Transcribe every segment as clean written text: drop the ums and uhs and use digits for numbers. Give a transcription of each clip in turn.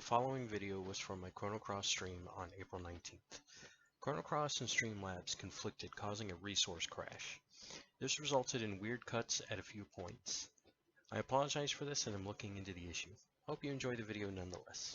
following video was from my Chrono Cross stream on April 19th. Chrono Cross and Streamlabs conflicted, causing a resource crash. This resulted in weird cuts at a few points. I apologize for this and I'm looking into the issue. Hope you enjoy the video nonetheless.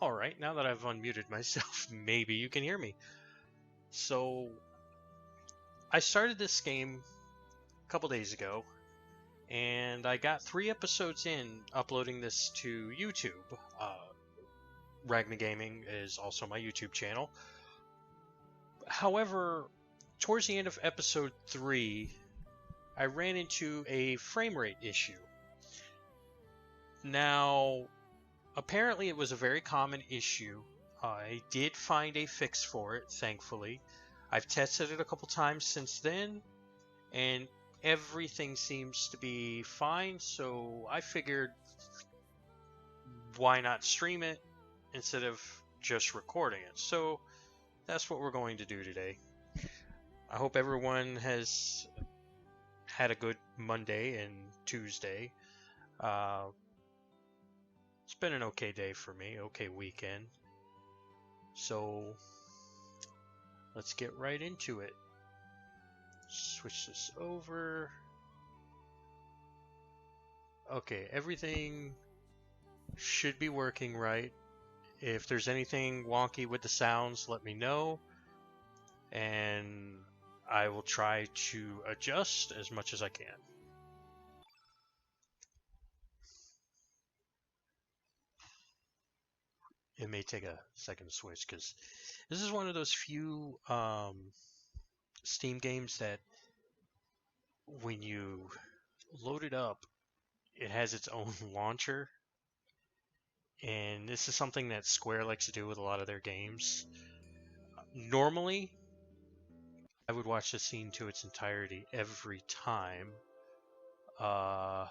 Alright, now that I've unmuted myself, maybe you can hear me. So, I started this game a couple days ago, and I got 3 episodes in uploading this to YouTube. Ragna Gaming is also my YouTube channel. However, towards the end of episode 3, I ran into a frame rate issue. Now, apparently it was a very common issue. I did find a fix for it, thankfully. I've tested it a couple times since then, and everything seems to be fine, so I figured why not stream it instead of just recording it. So that's what we're going to do today. I hope everyone has had a good Monday and Tuesday. It's been an okay day for me, okay weekend. So let's get right into it. Switch this over. Okay, everything Should be working right. If there's anything wonky with the sounds, let me know, and I will try to adjust as much as I can. It may take a second to switch because this is one of those few Steam games that when you load it up, it has its own launcher. And this is something that Square likes to do with a lot of their games. Normally, I would watch the scene to its entirety every time. Alright,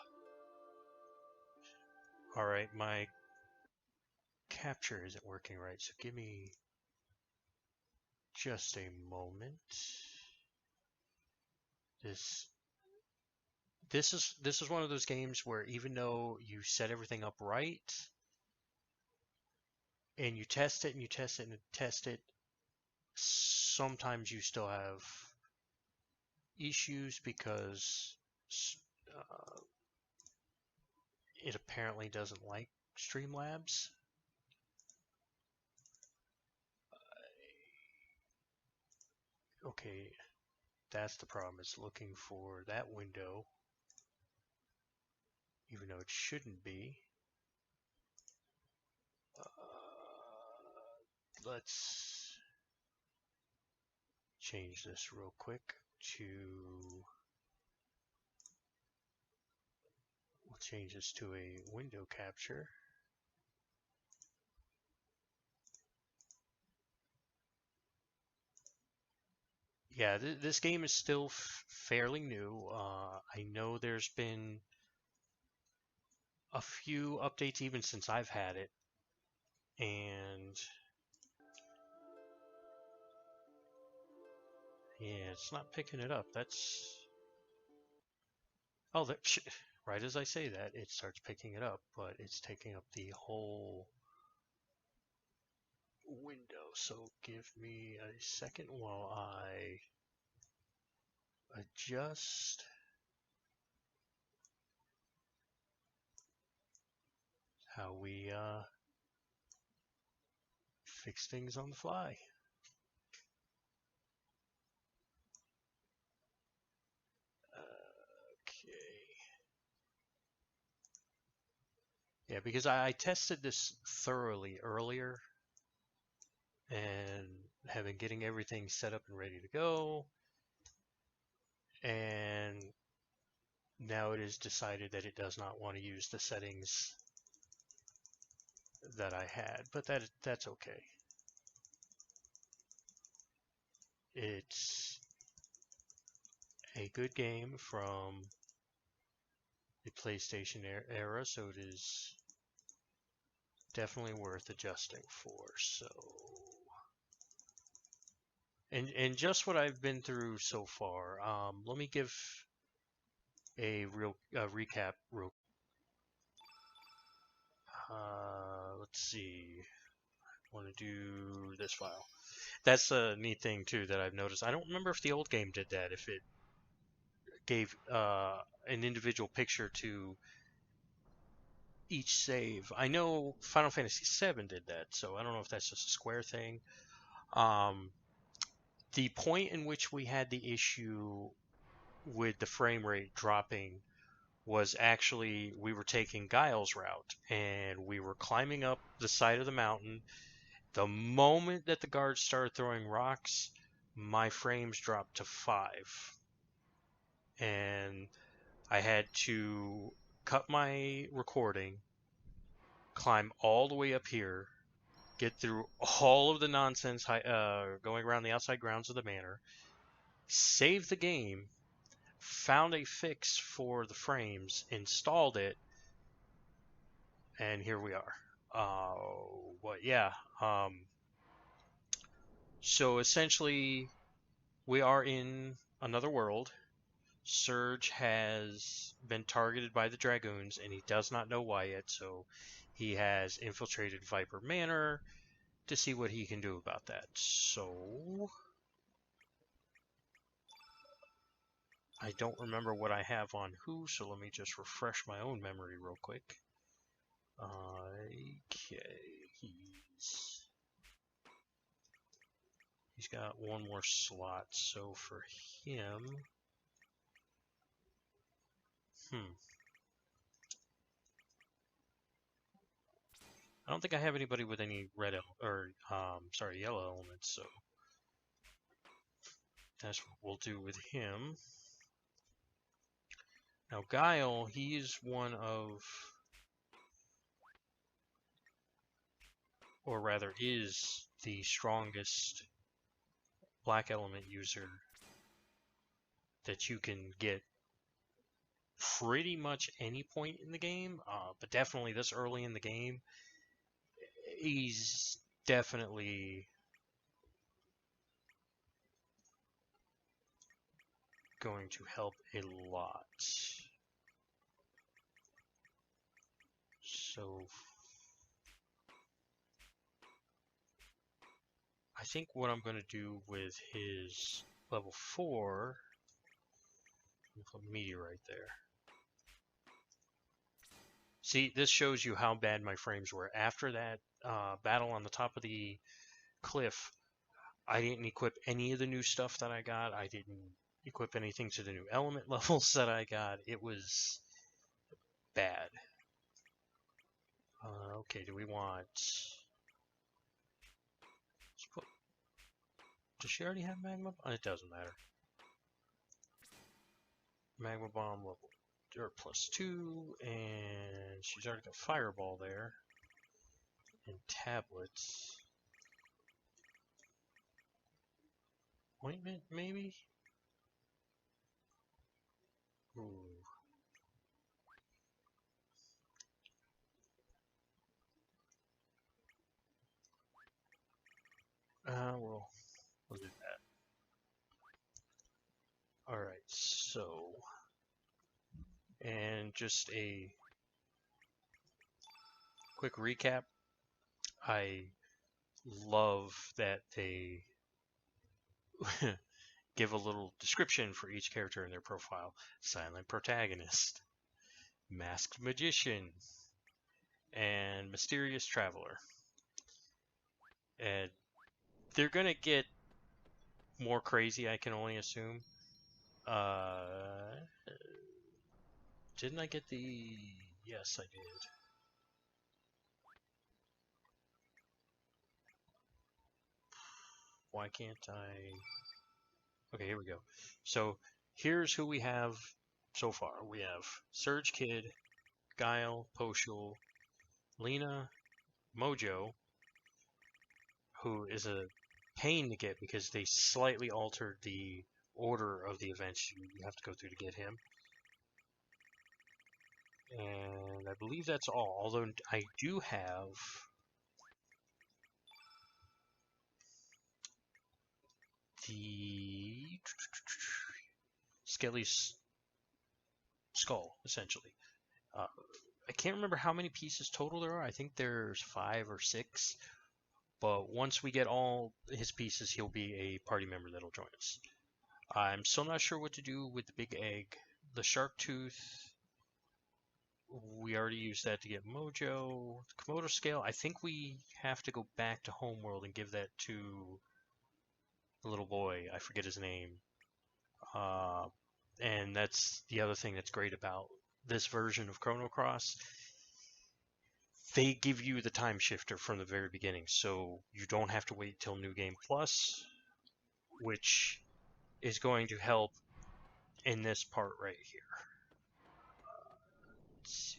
my capture isn't working right, so give me just a moment. This is one of those games where even though you set everything up right, and you test it and you test it and test it, sometimes you still have issues because it apparently doesn't like Streamlabs. Okay, that's the problem. It's looking for that window, even though it shouldn't be. Let's change this real quick to, we'll change this to a window capture. Yeah, this game is still fairly new. I know there's been a few updates even since I've had it, and yeah, it's not picking it up. That's, oh, right as I say that, it starts picking it up, but it's taking up the whole window. So give me a second while I adjust. How we fix things on the fly. Okay. Yeah, because I tested this thoroughly earlier and have been getting everything set up and ready to go. And now it is decided that it does not want to use the settings that I had, but that's okay. It's a good game from the PlayStation era, so it is definitely worth adjusting for. So, and just what I've been through so far. Let me give a real recap. Let's see. I want to do this file. That's a neat thing too that I've noticed. I don't remember if the old game did that. If it gave an individual picture to each save. I know Final Fantasy VII did that, so I don't know if that's just a Square thing. The point in which we had the issue with the frame rate dropping was actually we were taking Guile's route and we were climbing up the side of the mountain. The moment that the guards started throwing rocks, my frames dropped to 5. And I had to cut my recording, climb all the way up here, get through all of the nonsense going around the outside grounds of the manor, save the game, found a fix for the frames, installed it, and here we are. But yeah, so essentially we are in another world. Surge has been targeted by the Dragoons, and he does not know why yet, so he has infiltrated Viper Manor to see what he can do about that. So I don't remember what I have on who, so let me just refresh my own memory real quick. Okay, he's got one more slot, so for him, I don't think I have anybody with any red yellow elements, so that's what we'll do with him. Now Guile, he's one of, or rather is the strongest black element user that you can get pretty much any point in the game, but definitely this early in the game, he's definitely going to help a lot. So I think what I'm going to do with his level 4, I'll put meteorite there. See, this shows you how bad my frames were. After that battle on the top of the cliff, I didn't equip any of the new stuff that I got. I didn't equip anything to the new element levels that I got. It was bad. Okay, do we want... Does she already have magma? It doesn't matter. Magma bomb level +2, and she's already got fireball there. And tablets. Ointment, maybe? Ooh. We'll do that. Alright, so... And just a quick recap. I love that they give a little description for each character in their profile. Silent protagonist, masked magician, and mysterious traveler. And they're gonna get more crazy, I can only assume. Didn't I get the... Yes, I did. Why can't I... Okay, here we go. So, here's who we have so far. We have Surge Kid, Guile, Poshul, Lena, Mojo, who is a pain to get because they slightly altered the order of the events you have to go through to get him. And I believe that's all, although I do have the Skelly's skull, essentially. I can't remember how many pieces total there are. I think there's 5 or 6. But once we get all his pieces, he'll be a party member that'll join us. I'm still not sure what to do with the big egg. The shark tooth, we already used that to get Mojo. The Komodo scale, I think we have to go back to Homeworld and give that to the little boy. I forget his name. And that's the other thing that's great about this version of Chrono Cross. They give you the time shifter from the very beginning, so you don't have to wait till New Game Plus, which is going to help in this part right here. Let's see.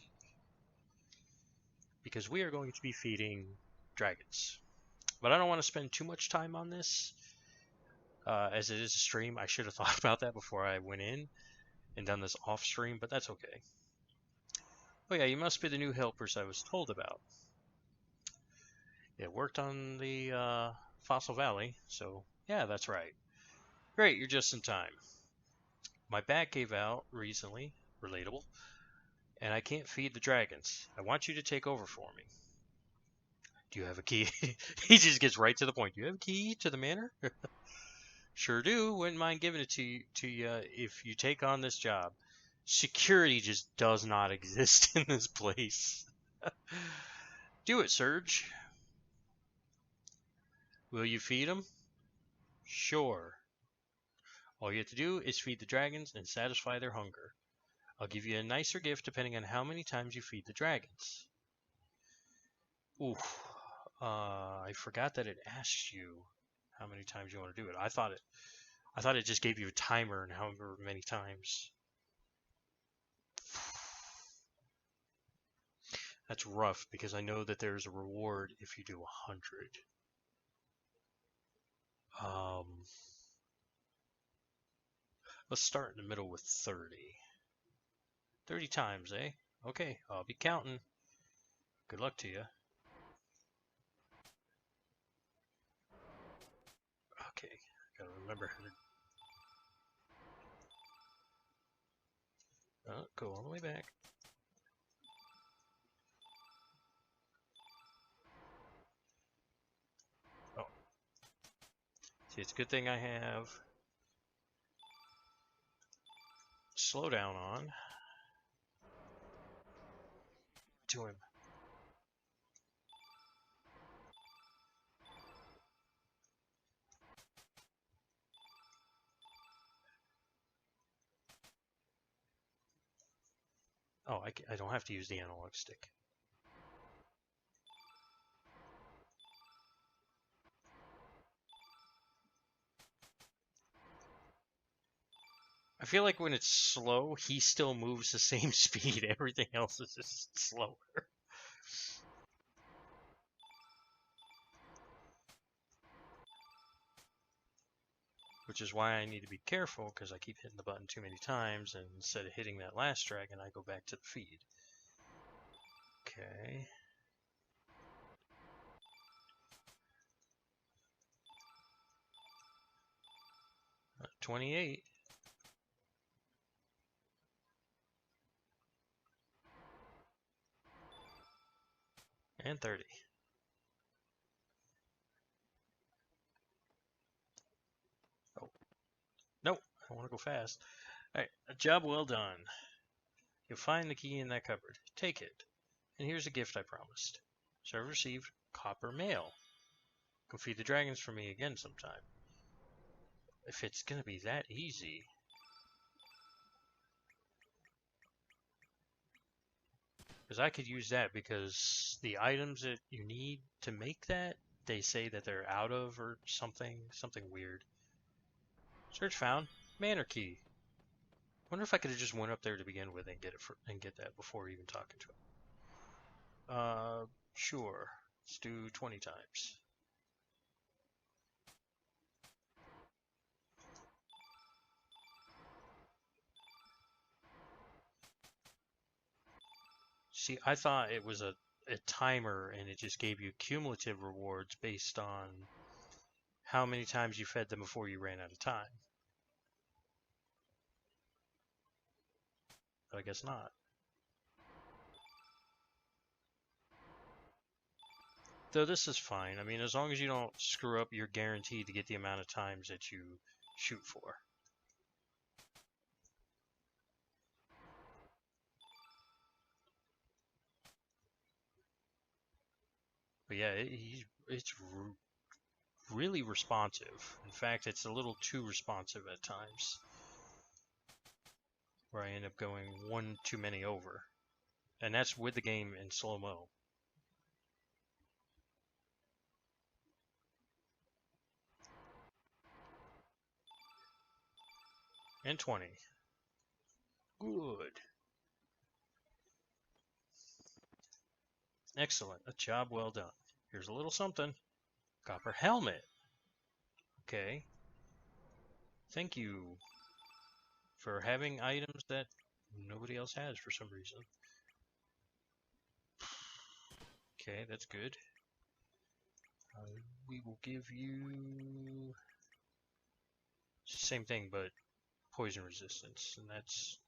Because we are going to be feeding dragons. But I don't want to spend too much time on this. As it is a stream, I should have thought about that before I went in and done this off stream, but that's okay. Oh yeah, you must be the new helpers I was told about. It worked on the Fossil Valley, so yeah, that's right. Great, you're just in time. My back gave out recently, relatable, and I can't feed the dragons. I want you to take over for me. Do you have a key? He just gets right to the point. Do you have a key to the manor? Sure do. Wouldn't mind giving it to you if you take on this job. Security just does not exist in this place. Do it, Surge. Will you feed them? Sure. All you have to do is feed the dragons and satisfy their hunger. I'll give you a nicer gift depending on how many times you feed the dragons. Ooh, I forgot that it asked you how many times you want to do it. I thought it just gave you a timer and however many times. That's rough because I know that there's a reward if you do 100. Let's start in the middle with 30. 30 times, eh? Okay, I'll be counting. Good luck to you. Okay, gotta remember how to... go all the way back. Oh. See, it's a good thing I have slow down on. To him. Oh, I don't have to use the analog stick. I feel like when it's slow, he still moves the same speed. Everything else is just slower. Which is why I need to be careful, because I keep hitting the button too many times, and instead of hitting that last dragon, I go back to the feed. Okay. Uh, 28. And 30. Oh. Nope, I want to go fast. Alright, a job well done. You'll find the key in that cupboard. Take it. And here's a gift I promised. Server received copper mail. Go feed the dragons for me again sometime. If it's gonna be that easy. Because I could use that because the items that you need to make that, they say that they're out of or something weird. Search found. Manor key. Wonder if I could have just went up there to begin with and get that before even talking to him. Sure. Let's do 20 times. See, I thought it was a timer and it just gave you cumulative rewards based on how many times you fed them before you ran out of time. But I guess not. Though this is fine. I mean, as long as you don't screw up, you're guaranteed to get the amount of times that you shoot for. But yeah, it's really responsive. In fact, it's a little too responsive at times, where I end up going one too many over. And that's with the game in slow-mo. And 20. Good. Excellent. A job well done. Here's a little something. Copper helmet. Okay. Thank you for having items that nobody else has for some reason. Okay, that's good. We will give you same thing, but poison resistance, and that's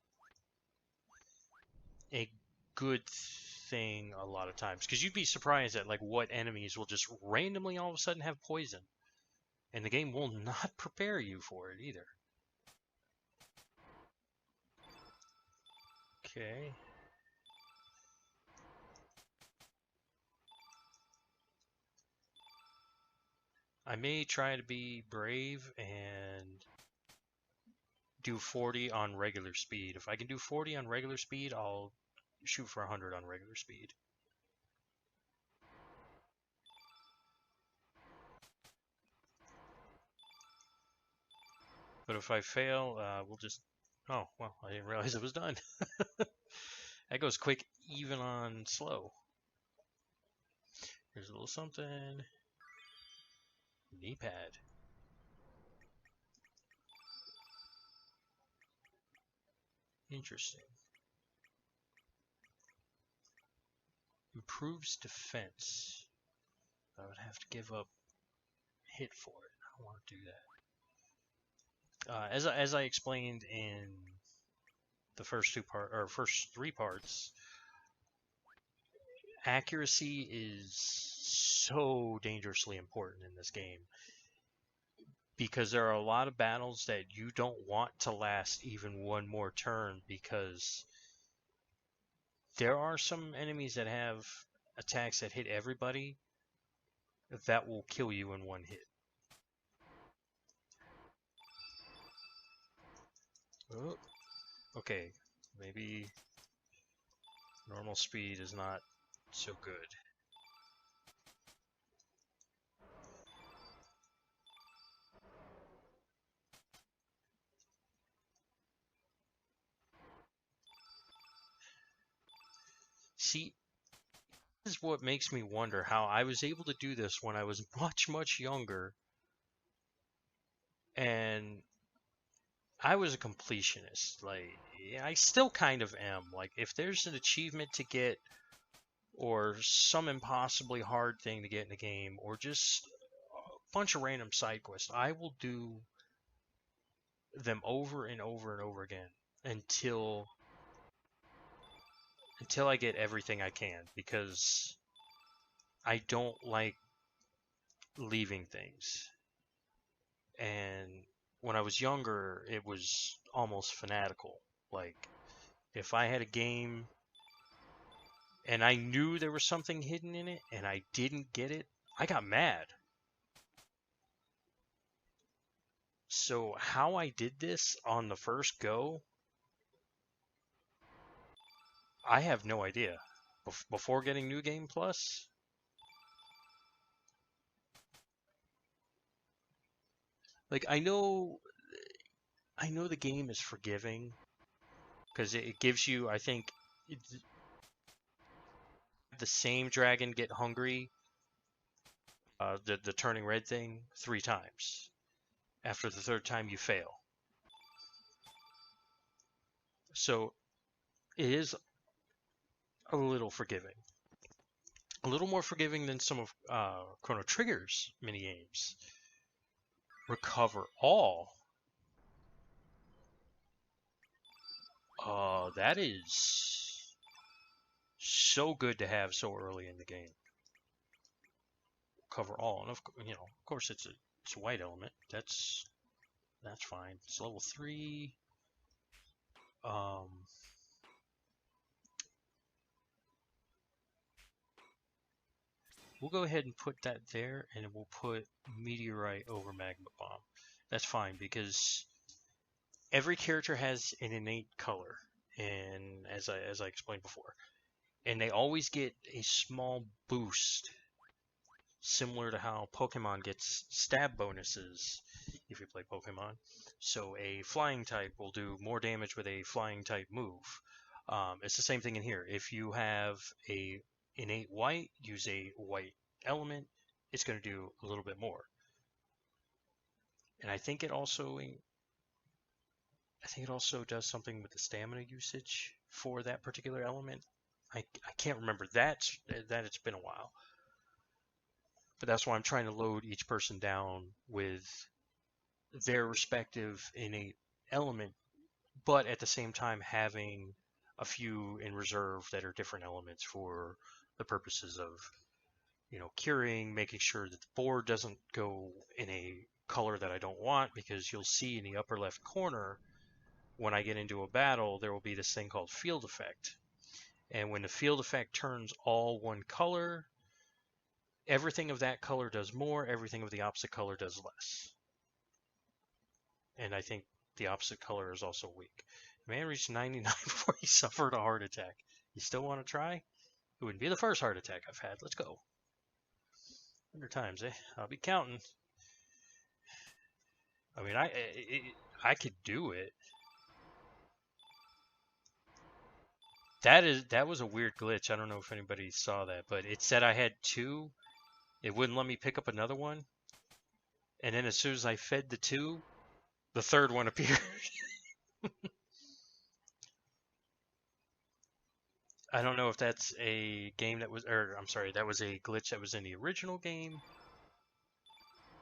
a good thing a lot of times, because you'd be surprised at like what enemies will just randomly all of a sudden have poison, and the game will not prepare you for it either. Okay. I may try to be brave and do 40 on regular speed. If I can do 40 on regular speed, I'll shoot for 100 on regular speed. But if I fail, we'll just... Oh, well, I didn't realize it was done. That goes quick even on slow. Here's a little something. Knee pad. Interesting. Improves defense. I would have to give up hit for it. I don't want to do that. As I explained in the first three parts, accuracy is so dangerously important in this game because there are a lot of battles that you don't want to last even one more turn because there are some enemies that have attacks that hit everybody that will kill you in one hit. Oh, okay, maybe normal speed is not so good. See, this is what makes me wonder how I was able to do this when I was much younger, and I was a completionist. Like, I still kind of am. Like, if there's an achievement to get, or some impossibly hard thing to get in the game, or just a bunch of random side quests, I will do them over and over and over again until I get everything I can, because I don't like leaving things. And when I was younger, it was almost fanatical. Like, if I had a game and I knew there was something hidden in it and I didn't get it, I got mad. So how I did this on the first go, I have no idea. Before getting New Game Plus, like, I know the game is forgiving because it gives you, I think, the same dragon get hungry, the turning red thing, 3 times. After the 3rd time, you fail. So it is a little forgiving. A little more forgiving than some of Chrono Trigger's mini games. Recover all. That is so good to have so early in the game. Cover all, and of course, it's a white element. That's fine. It's level 3. We'll go ahead and put that there, and we'll put meteorite over magma bomb. That's fine because every character has an innate color, and as I explained before, and they always get a small boost, similar to how Pokemon gets stab bonuses if you play Pokemon. So a flying type will do more damage with a flying type move. It's the same thing in here. If you have a innate white, use a white element, it's going to do a little bit more. And I think it also does something with the stamina usage for that particular element. I can't remember that it's been a while. But that's why I'm trying to load each person down with their respective innate element, but at the same time having a few in reserve that are different elements for the purposes of, curing, making sure that the board doesn't go in a color that I don't want, because you'll see in the upper left corner, when I get into a battle, there will be this thing called field effect. And when the field effect turns all one color, everything of that color does more, everything of the opposite color does less. And I think the opposite color is also weak. The man reached 99 before he suffered a heart attack. You still want to try? It wouldn't be the first heart attack I've had. Let's go. 100 times, eh? I'll be counting. I mean, I could do it. That was a weird glitch. I don't know if anybody saw that, but it said I had 2. It wouldn't let me pick up another one. And then as soon as I fed the 2, the third one appeared. I don't know if that's a game that was, or I'm sorry, that was a glitch that was in the original game,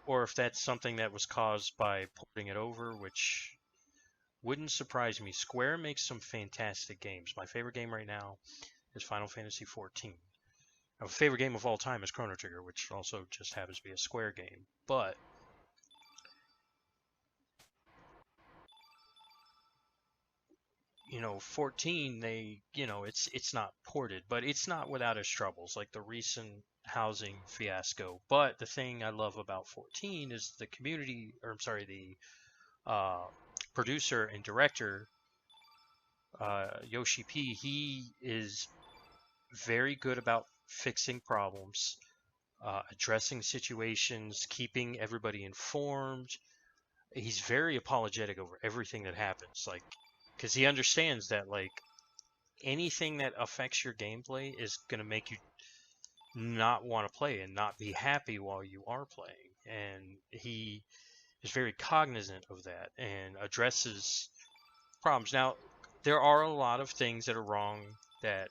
or if that's something that was caused by porting it over, which wouldn't surprise me. Square makes some fantastic games. My favorite game right now is Final Fantasy XIV. My favorite game of all time is Chrono Trigger, which also just happens to be a Square game. But you know, 14, it's not ported, but it's not without its troubles, like the recent housing fiasco. But the thing I love about 14 is the community, or I'm sorry, the producer and director, Yoshi P, he is very good about fixing problems, addressing situations, keeping everybody informed. He's very apologetic over everything that happens, like, because he understands that, like, anything that affects your gameplay is going to make you not want to play and not be happy while you are playing. And he is very cognizant of that and addresses problems. Now, there are a lot of things that are wrong that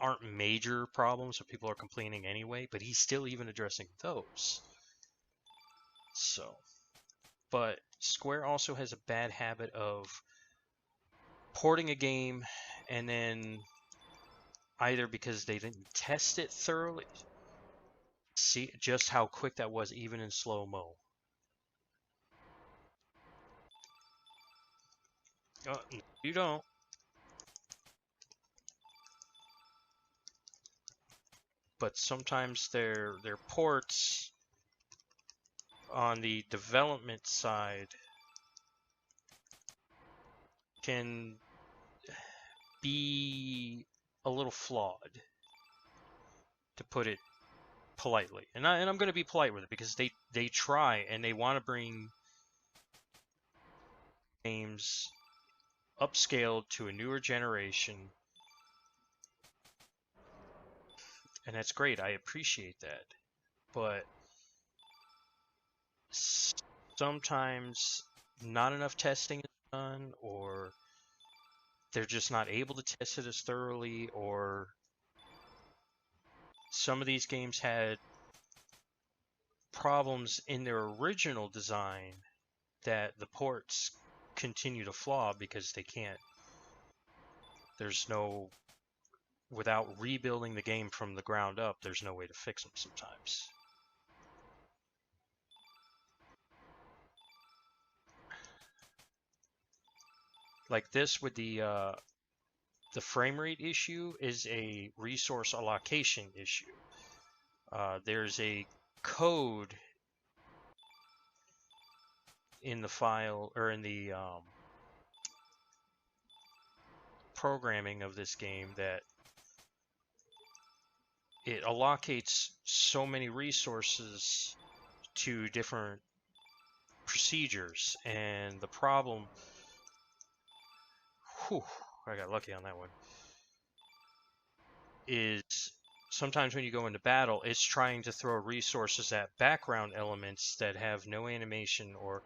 aren't major problems, so people are complaining anyway, but he's still even addressing those. So, but Square also has a bad habit of porting a game and then either because they didn't test it thoroughly, see just how quick that was even in slow-mo. You don't. But sometimes their ports on the development side can be a little flawed, to put it politely. And I'm going to be polite with it because they try and they want to bring games upscaled to a newer generation, and that's great. I appreciate that. But sometimes not enough testing is done, or they're just not able to test it as thoroughly, or some of these games had problems in their original design that the ports continue to flaw because they can't. There's no, without rebuilding the game from the ground up, there's no way to fix them sometimes. Like this with the frame rate issue is a resource allocation issue. There's a code in the file, or in the programming of this game, that it allocates so many resources to different procedures, and the problem, whew, I got lucky on that one, is sometimes when you go into battle, it's trying to throw resources at background elements that have no animation or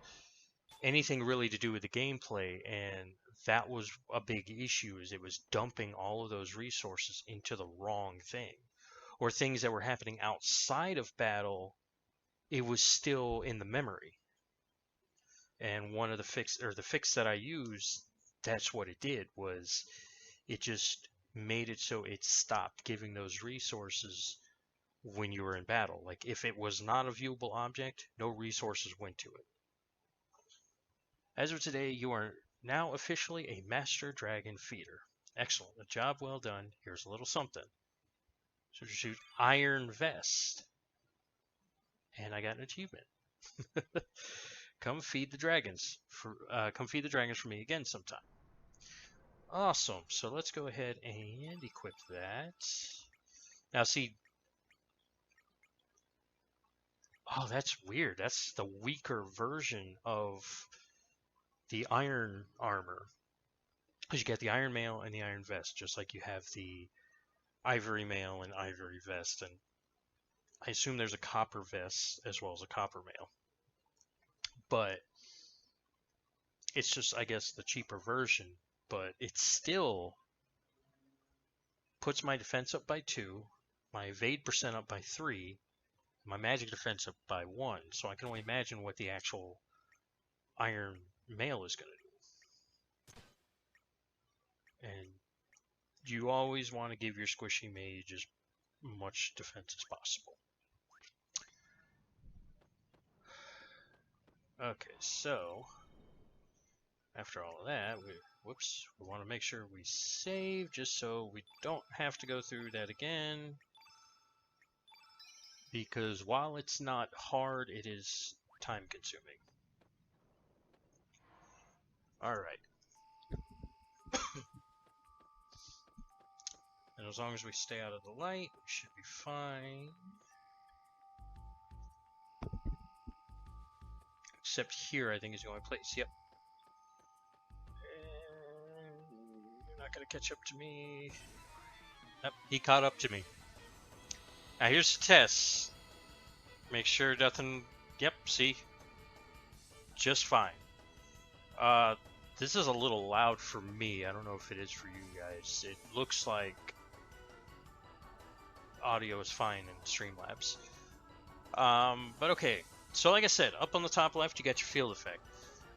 anything really to do with the gameplay, and that was a big issue, is it was dumping all of those resources into the wrong thing, or things that were happening outside of battle, it was still in the memory. And one of the fix that I used, that's what it did, was it just made it so it stopped giving those resources when you were in battle. Like, if it was not a viewable object, no resources went to it. As of today, you are now officially a Master Dragon Feeder. Excellent. A job well done. Here's a little something. So you shoot Iron Vest. and I got an achievement. Come feed the dragons for me again sometime. Awesome. So let's go ahead and equip that. Now see, oh, that's weird. That's the weaker version of the iron armor. Because you get the iron mail and the iron vest, just like you have the ivory mail and ivory vest, and I assume there's a copper vest as well as a copper mail. But it's just, I guess, the cheaper version, but it still puts my defense up by 2, my evade percent up by 3, my magic defense up by 1, so I can only imagine what the actual iron mail is going to do. And you always want to give your squishy mage as much defense as possible. Okay, so after all of that, we want to make sure we save just so we don't have to go through that again. Because while it's not hard, it is time consuming. Alright. And as long as we stay out of the light, we should be fine. Except here, I think, is the only place. Yep. And you're not going to catch up to me. Yep, he caught up to me. Now here's the test. Make sure nothing... Yep, see? Just fine. This is a little loud for me. I don't know if it is for you guys. It looks like audio is fine in Streamlabs. But okay. So like I said, up on the top left, you got your field effect.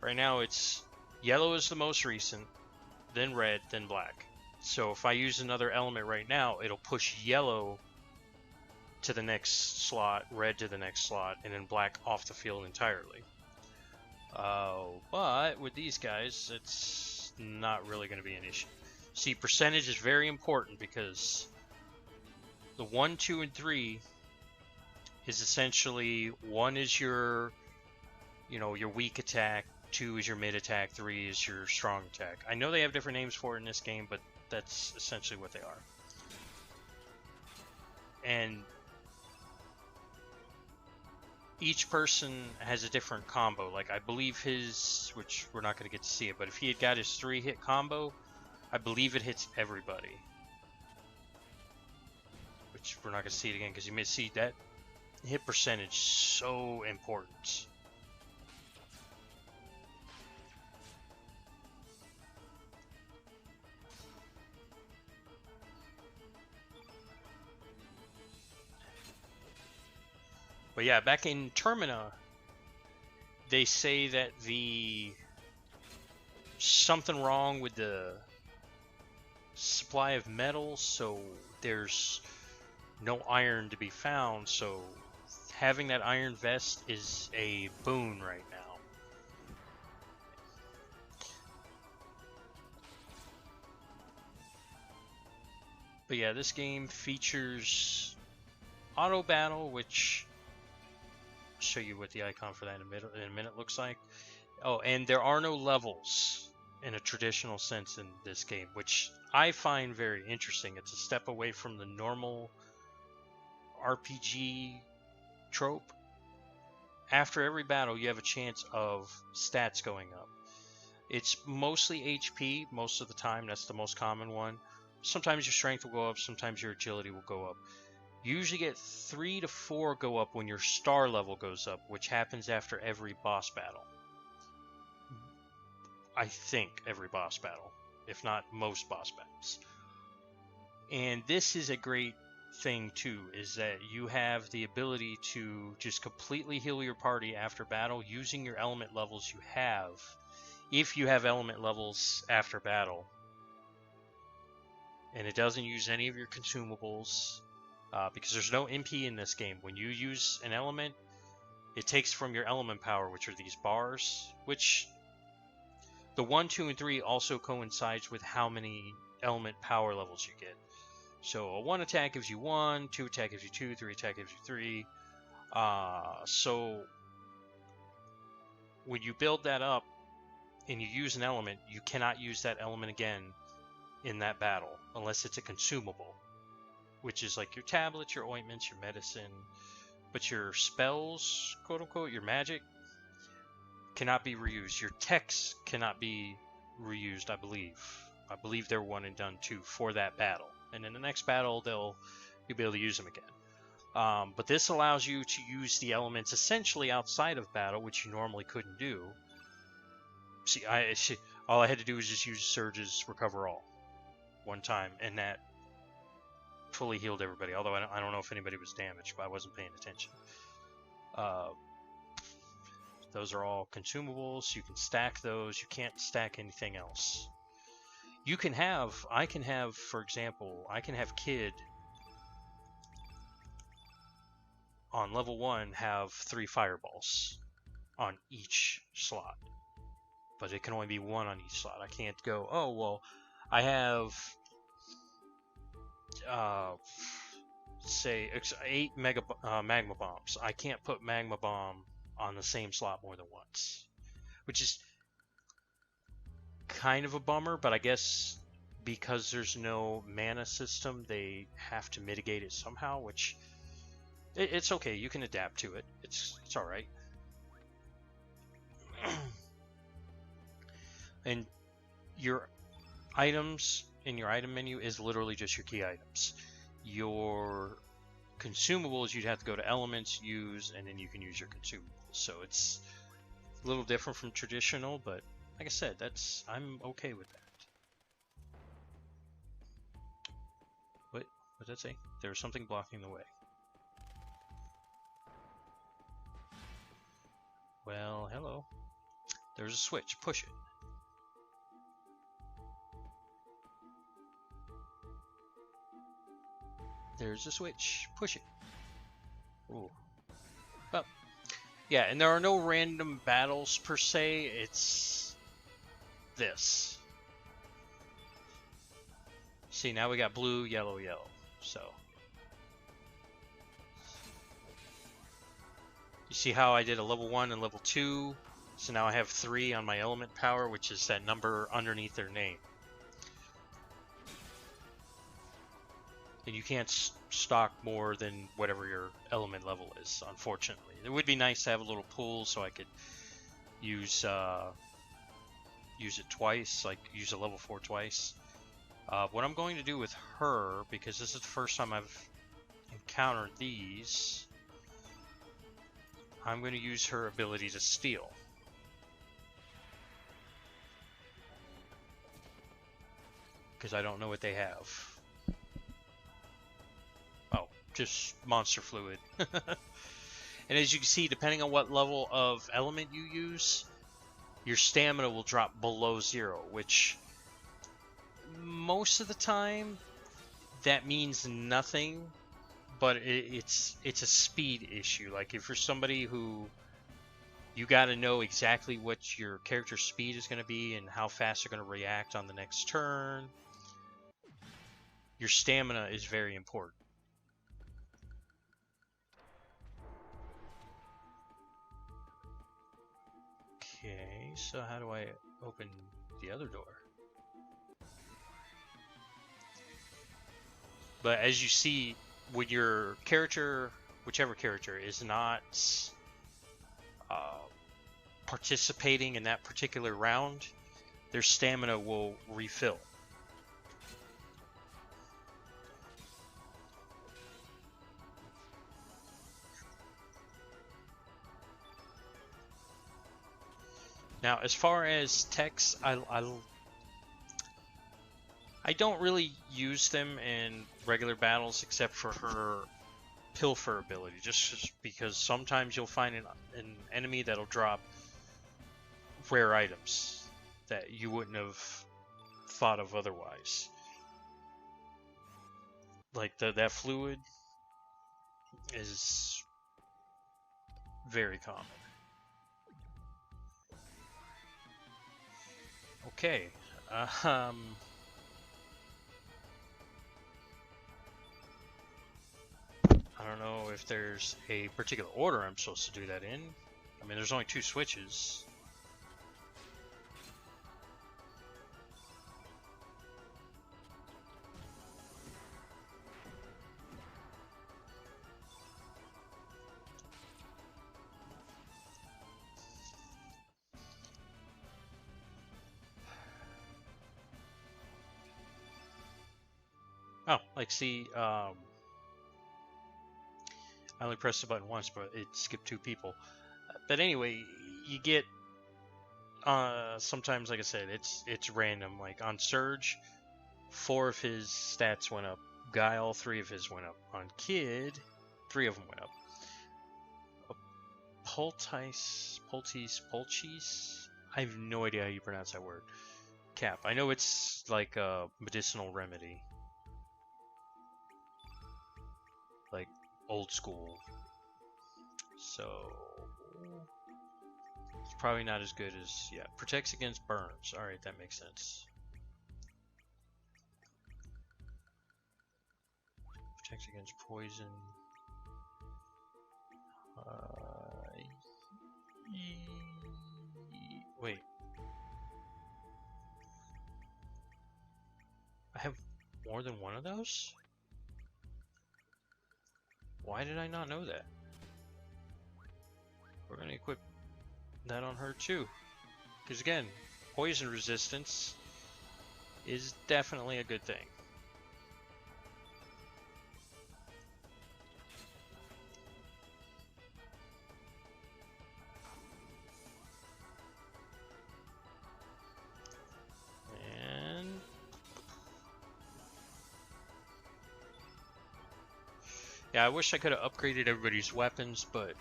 Right now it's yellow is the most recent, then red, then black. So if I use another element right now, it'll push yellow to the next slot, red to the next slot, and then black off the field entirely. But with these guys, it's not really going to be an issue. See, percentage is very important because the 1, 2, and 3 is essentially 1 is your, your weak attack, 2 is your mid attack, 3 is your strong attack. I know they have different names for it in this game, but that's essentially what they are. And each person has a different combo. Like I believe his, which we're not going to get to see it, but if he had got his 3-hit combo, I believe it hits everybody. Which we're not going to see it again because you may see that hit percentage so important. But yeah, back in Termina, they say that something wrong with the supply of metal, so there's no iron to be found, so having that iron vest is a boon right now. But yeah, this game features auto battle, which I'll show you what the icon for that in a minute looks like. Oh, and there are no levels in a traditional sense in this game, which I find very interesting. It's a step away from the normal RPG trope. After every battle, you have a chance of stats going up. It's mostly HP most of the time. That's the most common one. Sometimes your strength will go up, sometimes your agility will go up. You usually get 3 to 4 go up when your star level goes up, which happens after every boss battle. I think every boss battle, if not most boss battles. And this is a great thing too, is that you have the ability to just completely heal your party after battle using your element levels you have, if you have element levels after battle. And it doesn't use any of your consumables, because there's no MP in this game. When you use an element, it takes from your element power, which are these bars, which the 1, 2, and 3 also coincides with how many element power levels you get. So a 1 attack gives you 1, 2 attack gives you 2, 3 attack gives you 3. So when you build that up and you use an element, you cannot use that element again in that battle unless it's a consumable, which is like your tablets, your ointments, your medicine. But your spells, quote unquote, your magic, cannot be reused. Your techs cannot be reused, I believe. I believe they're one and done too for that battle. And in the next battle, you'll be able to use them again. But this allows you to use the elements essentially outside of battle, which you normally couldn't do. See, all I had to do was just use Surge's Recover All one time, and that fully healed everybody. Although I don't know if anybody was damaged, but I wasn't paying attention. Those are all consumables. You can stack those. You can't stack anything else. I can have, for example, I can have Kid on level 1 have 3 fireballs on each slot. But it can only be 1 on each slot. I can't go, oh, well, I have, say, 8 magma bombs. I can't put magma bomb on the same slot more than once. Which is kind of a bummer, but I guess because there's no mana system, they have to mitigate it somehow, which it's okay. You can adapt to it. It's all right. And your items in your item menu is literally just your key items. Your consumables, you'd have to go to elements, use, and then you can use your consumables. So it's a little different from traditional, but like I said, I'm okay with that. What did that say? There was something blocking the way. Well, hello. There's a switch. Push it. There's a switch. Push it. Ooh. Well, yeah, and there are no random battles per se. It's this. See, now we got blue, yellow, yellow. So you see how I did a level 1 and level 2. So now I have 3 on my element power, which is that number underneath their name. And you can't stock more than whatever your element level is, unfortunately. It would be nice to have a little pool so I could use it twice, like use a level 4 twice. What I'm going to do with her, because this is the first time I've encountered these, I'm going to use her ability to steal. Because I don't know what they have. Oh, just monster fluid. And as you can see, depending on what level of element you use, your stamina will drop below 0, which most of the time that means nothing, but it's a speed issue. Like if you're somebody who you got to know exactly what your character's speed is going to be and how fast they're going to react on the next turn, your stamina is very important. Okay, so how do I open the other door? But as you see, when your character, whichever character, is not participating in that particular round, their stamina will refill. Now, as far as techs, I don't really use them in regular battles except for her pilfer ability, just because sometimes you'll find an enemy that'll drop rare items that you wouldn't have thought of otherwise. Like that fluid is very common. Okay. I don't know know if there's a particular order I'm supposed to do that in. I mean, there's only 2 switches. Oh, like see, I only pressed the button once, but it skipped 2 people. But anyway, you get sometimes, like I said, it's random. Like on Surge, 4 of his stats went up. Guy, all 3 of his went up. On Kid, 3 of them went up. Polchis. I have no idea how you pronounce that word. Cap. I know it's like a medicinal remedy. Like old school. So it's probably not as good as, yeah, protects against burns. Alright, that makes sense. Protects against poison. Wait. I have more than one of those? Why did I not know that? We're going to equip that on her too. Because again, poison resistance is definitely a good thing. And yeah, I wish I could have upgraded everybody's weapons, but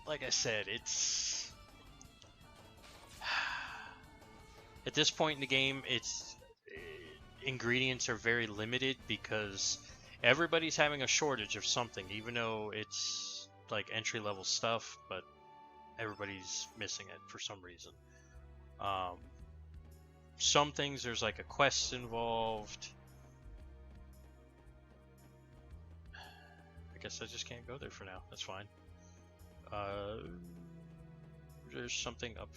like I said, it's at this point in the game, it's ingredients are very limited because everybody's having a shortage of something, even though it's like entry-level stuff, but everybody's missing it for some reason. Some things there's like a quest involved. I guess I just can't go there for now. That's fine. There's something up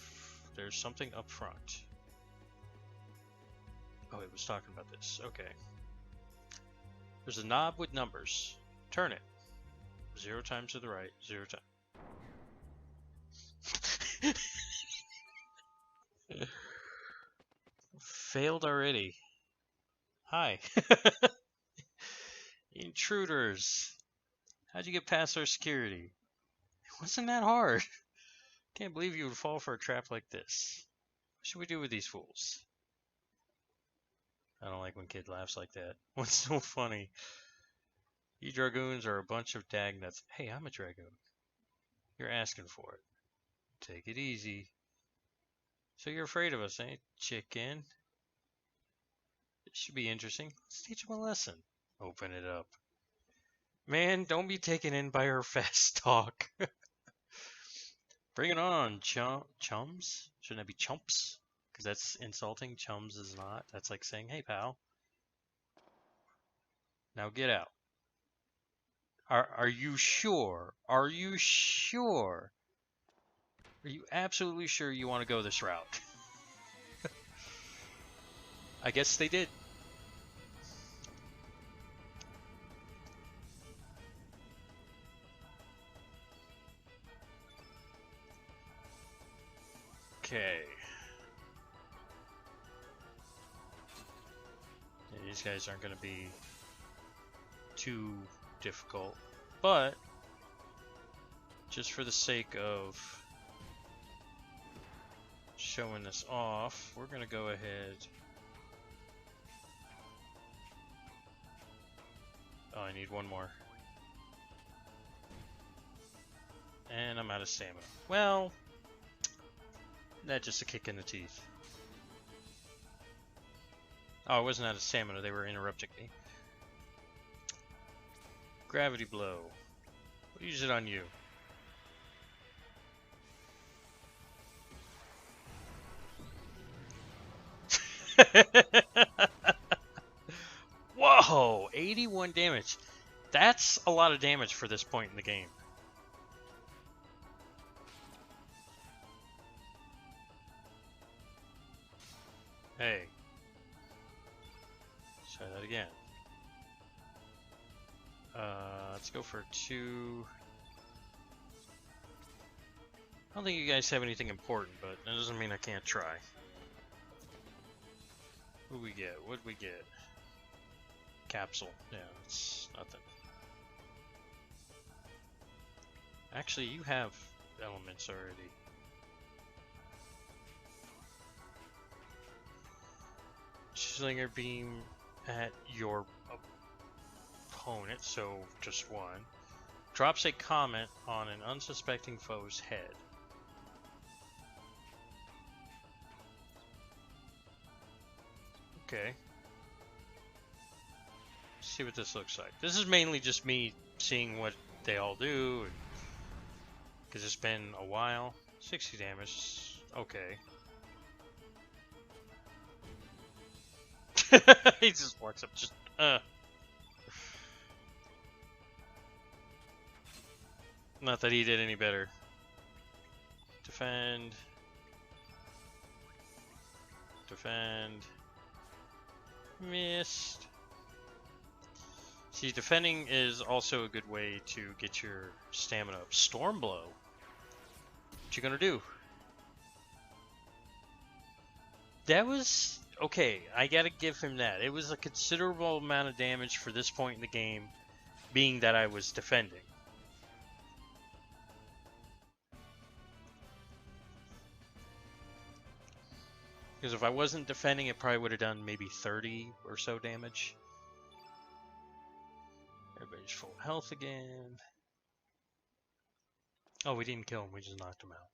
front. Oh, it was talking about this. Okay. There's a knob with numbers. Turn it. 0 times to the right, 0 times. Failed already. Hi. Intruders. How'd you get past our security? It wasn't that hard. Can't believe you would fall for a trap like this. What should we do with these fools? I don't like when Kid laughs like that. What's so funny? You dragoons are a bunch of dagnuts. Hey, I'm a dragoon. You're asking for it. Take it easy. So you're afraid of us, ain't chicken? It should be interesting. Let's teach him a lesson. Open it up. Man, don't be taken in by her fast talk. Bring it on, chums? Shouldn't that be chumps? Because that's insulting. Chums is not. That's like saying, hey, pal. Now get out. Are you sure? Are you sure? Are you absolutely sure you want to go this route? I guess they did. Okay. Yeah, these guys aren't going to be too difficult, but just for the sake of showing this off, we're going to go ahead. Oh, I need one more. And I'm out of stamina. Well, that's just a kick in the teeth. Oh, I wasn't out of stamina, they were interrupting me. Gravity blow. We'll use it on you. Whoa! 81 damage. That's a lot of damage for this point in the game. Hey. Let's try that again. Let's go for 2. I don't think you guys have anything important, but that doesn't mean I can't try. What do we get? What did we get? Capsule. Yeah, it's nothing. Actually, you have elements already. Slinger beam at your opponent, so just one. Drops a comment on an unsuspecting foe's head. Okay. Let's see what this looks like. This is mainly just me seeing what they all do, because it's been a while. 60 damage. Okay. He just walks up, just Not that he did any better. Defend. Defend. Missed. See, defending is also a good way to get your stamina up. Storm Blow. What you gonna do? That was... okay, I gotta give him that. It was a considerable amount of damage for this point in the game, being that I was defending. Because if I wasn't defending, it probably would have done maybe 30 or so damage. Everybody's full health again. Oh, we didn't kill him, we just knocked him out.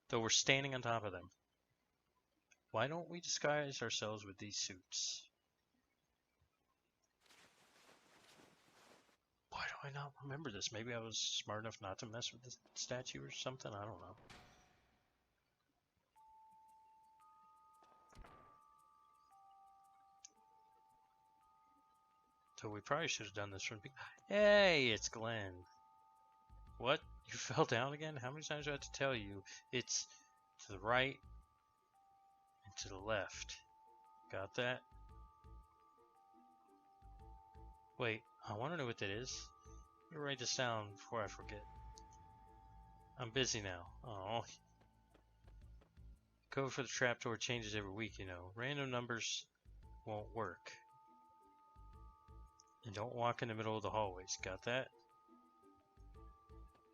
Though we're standing on top of them. Why don't we disguise ourselves with these suits? Why do I not remember this? Maybe I was smart enough not to mess with the statue or something? I don't know. So we probably should have done this from... Hey, it's Glenn. What? You fell down again? How many times do I have to tell you? It's to the right and to the left. Got that? Wait, I want to know what that is. Let me write this down before I forget. I'm busy now. Oh. Code for the trapdoor changes every week, you know. Random numbers won't work. And don't walk in the middle of the hallways. Got that?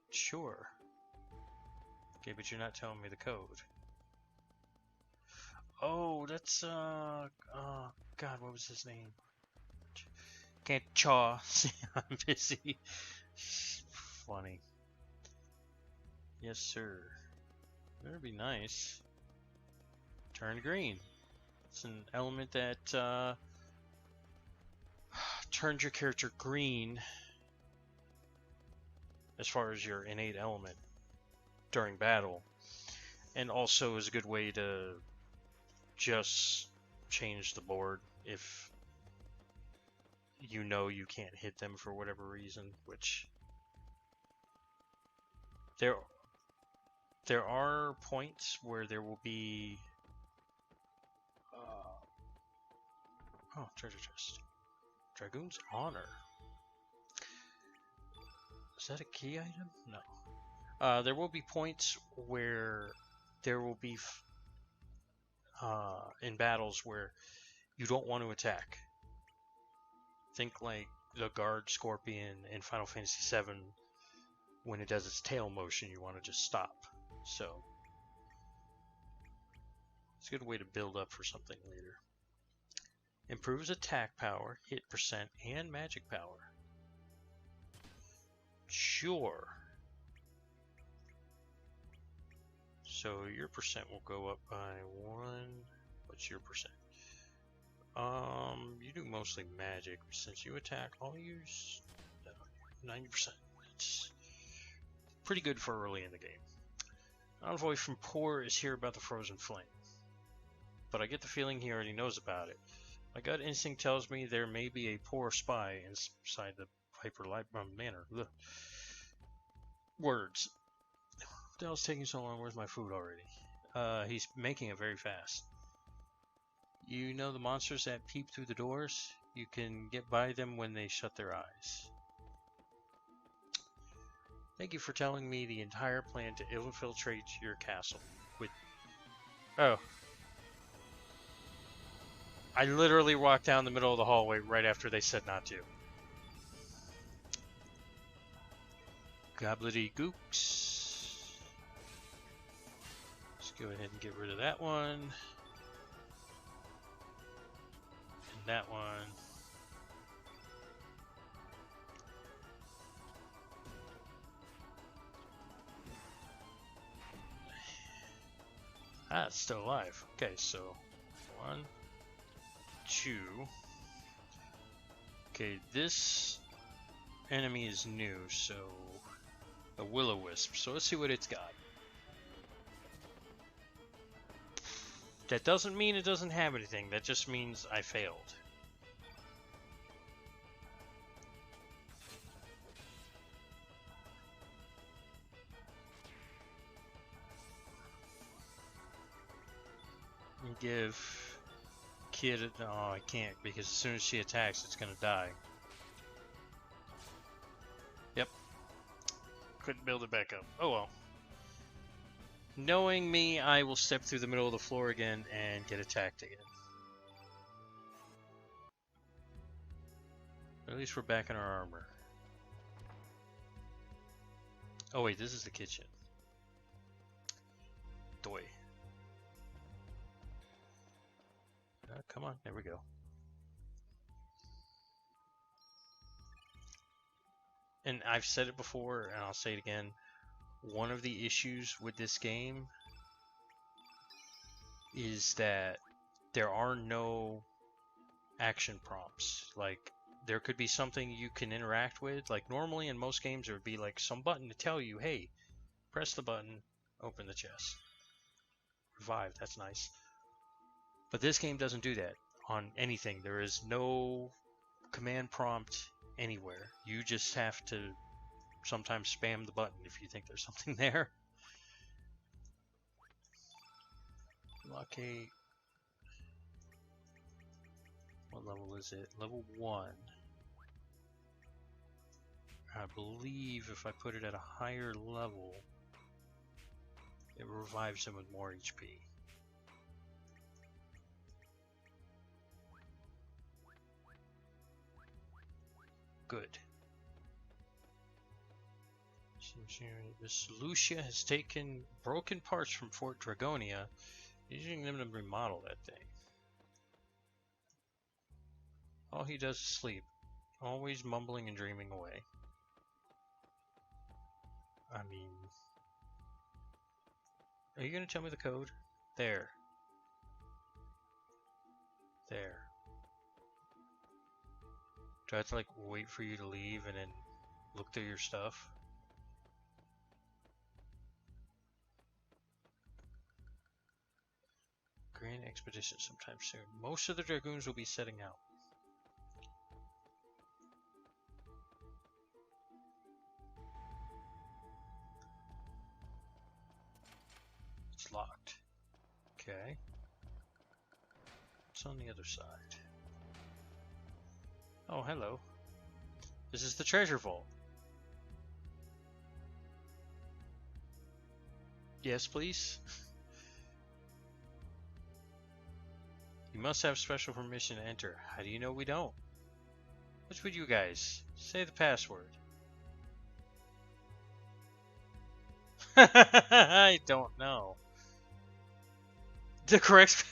Sure. Okay, but you're not telling me the code. Oh, that's, God, what was his name? Can't chaw. I'm busy. Funny. Yes, sir. That'd be nice. Turn green. It's an element that, turns your character green as far as your innate element during battle, and also is a good way to just change the board if you know you can't hit them for whatever reason, which there are points where there will be oh, treasure chest. Dragoon's Honor. Is that a key item? No. There will be points where there will be in battles where you don't want to attack. Think like the guard scorpion in Final Fantasy VII. When it does its tail motion, you want to just stop. So it's a good way to build up for something later. Improves attack power, hit percent, and magic power. Sure. So your percent will go up by 1. What's your percent? You do mostly magic. Since you attack, I'll use 90%. It's pretty good for early in the game. Envoy from Poor is here about the Frozen Flame, but I get the feeling he already knows about it. My gut instinct tells me there may be a poor spy inside the manner. Ugh. Words. What the hell's taking so long? Where's my food already? He's making it very fast. You know the monsters that peep through the doors? You can get by them when they shut their eyes. Thank you for telling me the entire plan to infiltrate your castle. Oh. I literally walked down the middle of the hallway right after they said not to. Gobbledygooks. Let's go ahead and get rid of that one. And that one. Ah, it's still alive. Okay, so 1, 2. Okay, this enemy is new, so a will-o-wisp. So let's see what it's got. That doesn't mean it doesn't have anything. That just means I failed. Give Kid. No, I can't because as soon as she attacks, it's gonna die. Yep. Couldn't build it back up. Oh well. Knowing me, I will step through the middle of the floor again and get attacked again. But at least we're back in our armor. Oh wait, this is the kitchen. Doy. Come on, there we go. And I've said it before, and I'll say it again. One of the issues with this game is that there are no action prompts. Like, there could be something you can interact with. Like, normally in most games, there would be like some button to tell you, hey, press the button, open the chest. Revive, that's nice. But this game doesn't do that on anything. There is no command prompt anywhere. You just have to sometimes spam the button if you think there's something there. Blockade. What level is it? Level 1. I believe if I put it at a higher level, it revives him with more HP. Good. Miss Lucia has taken broken parts from Fort Dragonia, using them to remodel that thing. All he does is sleep, always mumbling and dreaming away. I mean, are you gonna tell me the code? There. There. Do I have to like wait for you to leave and then look through your stuff? Grand expedition sometime soon. Most of the dragoons will be setting out. It's locked. Okay. What's on the other side? Oh, hello. This is the treasure vault. Yes, please. You must have special permission to enter. How do you know we don't? What's with you guys? Say the password. I don't know. The correct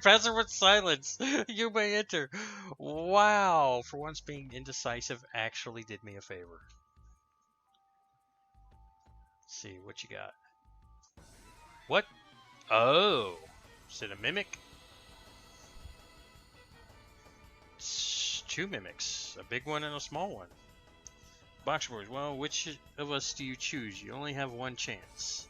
password was silence. You may enter. Wow, for once being indecisive actually did me a favor. Let's see what you got. What? Oh, is it a mimic? It's 2 mimics, a big one and a small one. Box boards. Well, which of us do you choose? You only have one chance.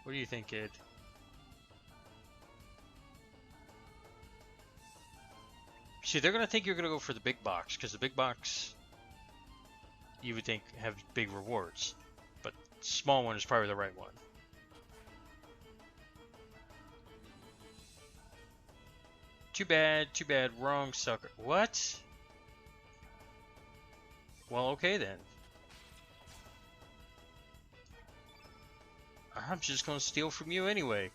What do you think, kid? See, they're gonna think you're gonna go for the big box, because the big box, you would think, have big rewards. But small one is probably the right one. Too bad, wrong sucker. What? Well, okay then. I'm just gonna steal from you anyway.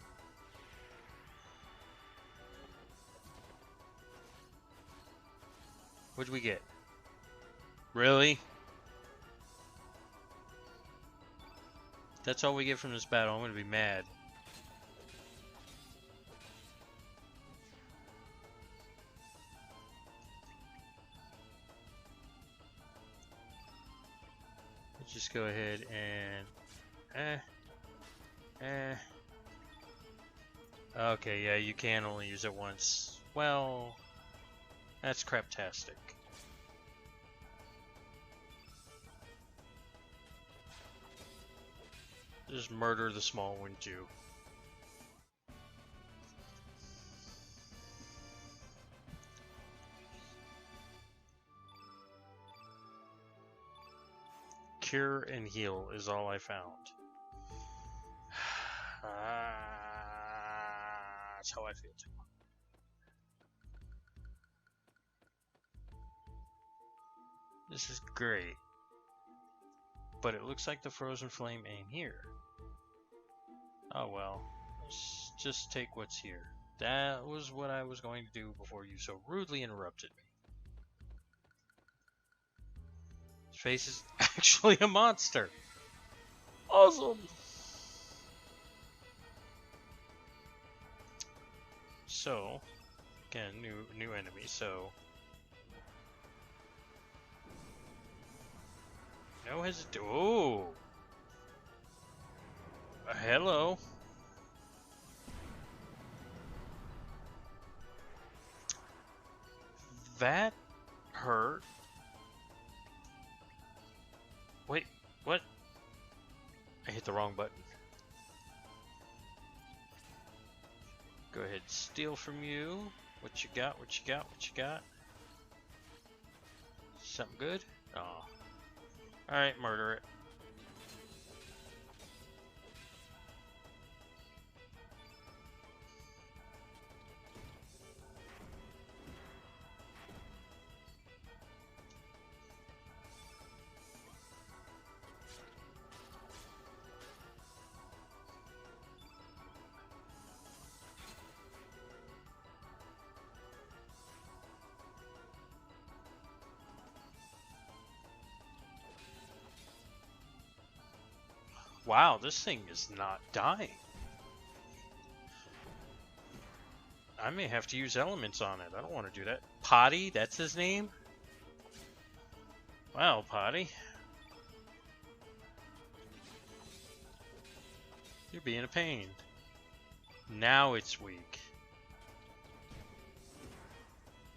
What'd we get? Really? That's all we get from this battle. I'm gonna be mad. Let's just go ahead and okay, yeah, you can only use it once. Well, that's craptastic. Just murder the small one too. Cure and heal is all I found. That's how I feel too. This is great. But it looks like the frozen flame ain't here. Oh well. Let's just take what's here. That was what I was going to do before you so rudely interrupted me. His face is actually a monster. Awesome. So, again, new enemy. So, no hesitation. Oh, hello. That hurt. Wait, what? I hit the wrong button. Go ahead, steal from you. What you got? What you got? What you got? Something good? Oh. Alright, murder it. Wow, this thing is not dying. I may have to use elements on it. I don't want to do that. Potty? That's his name? Wow, Potty. You're being a pain. Now it's weak.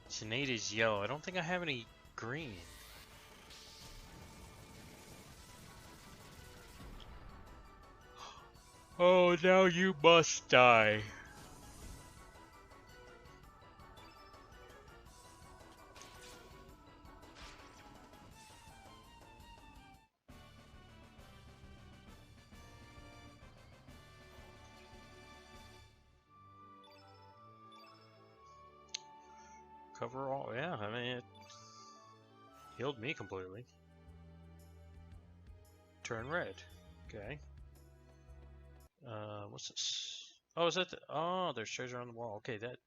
Sinead is yellow. I don't think I have any green. Oh, now you must die. Cover all, yeah, I mean, it healed me completely. Turn red. Okay. What's this? Oh, is that the, oh, there's treasure on the wall. Okay, that.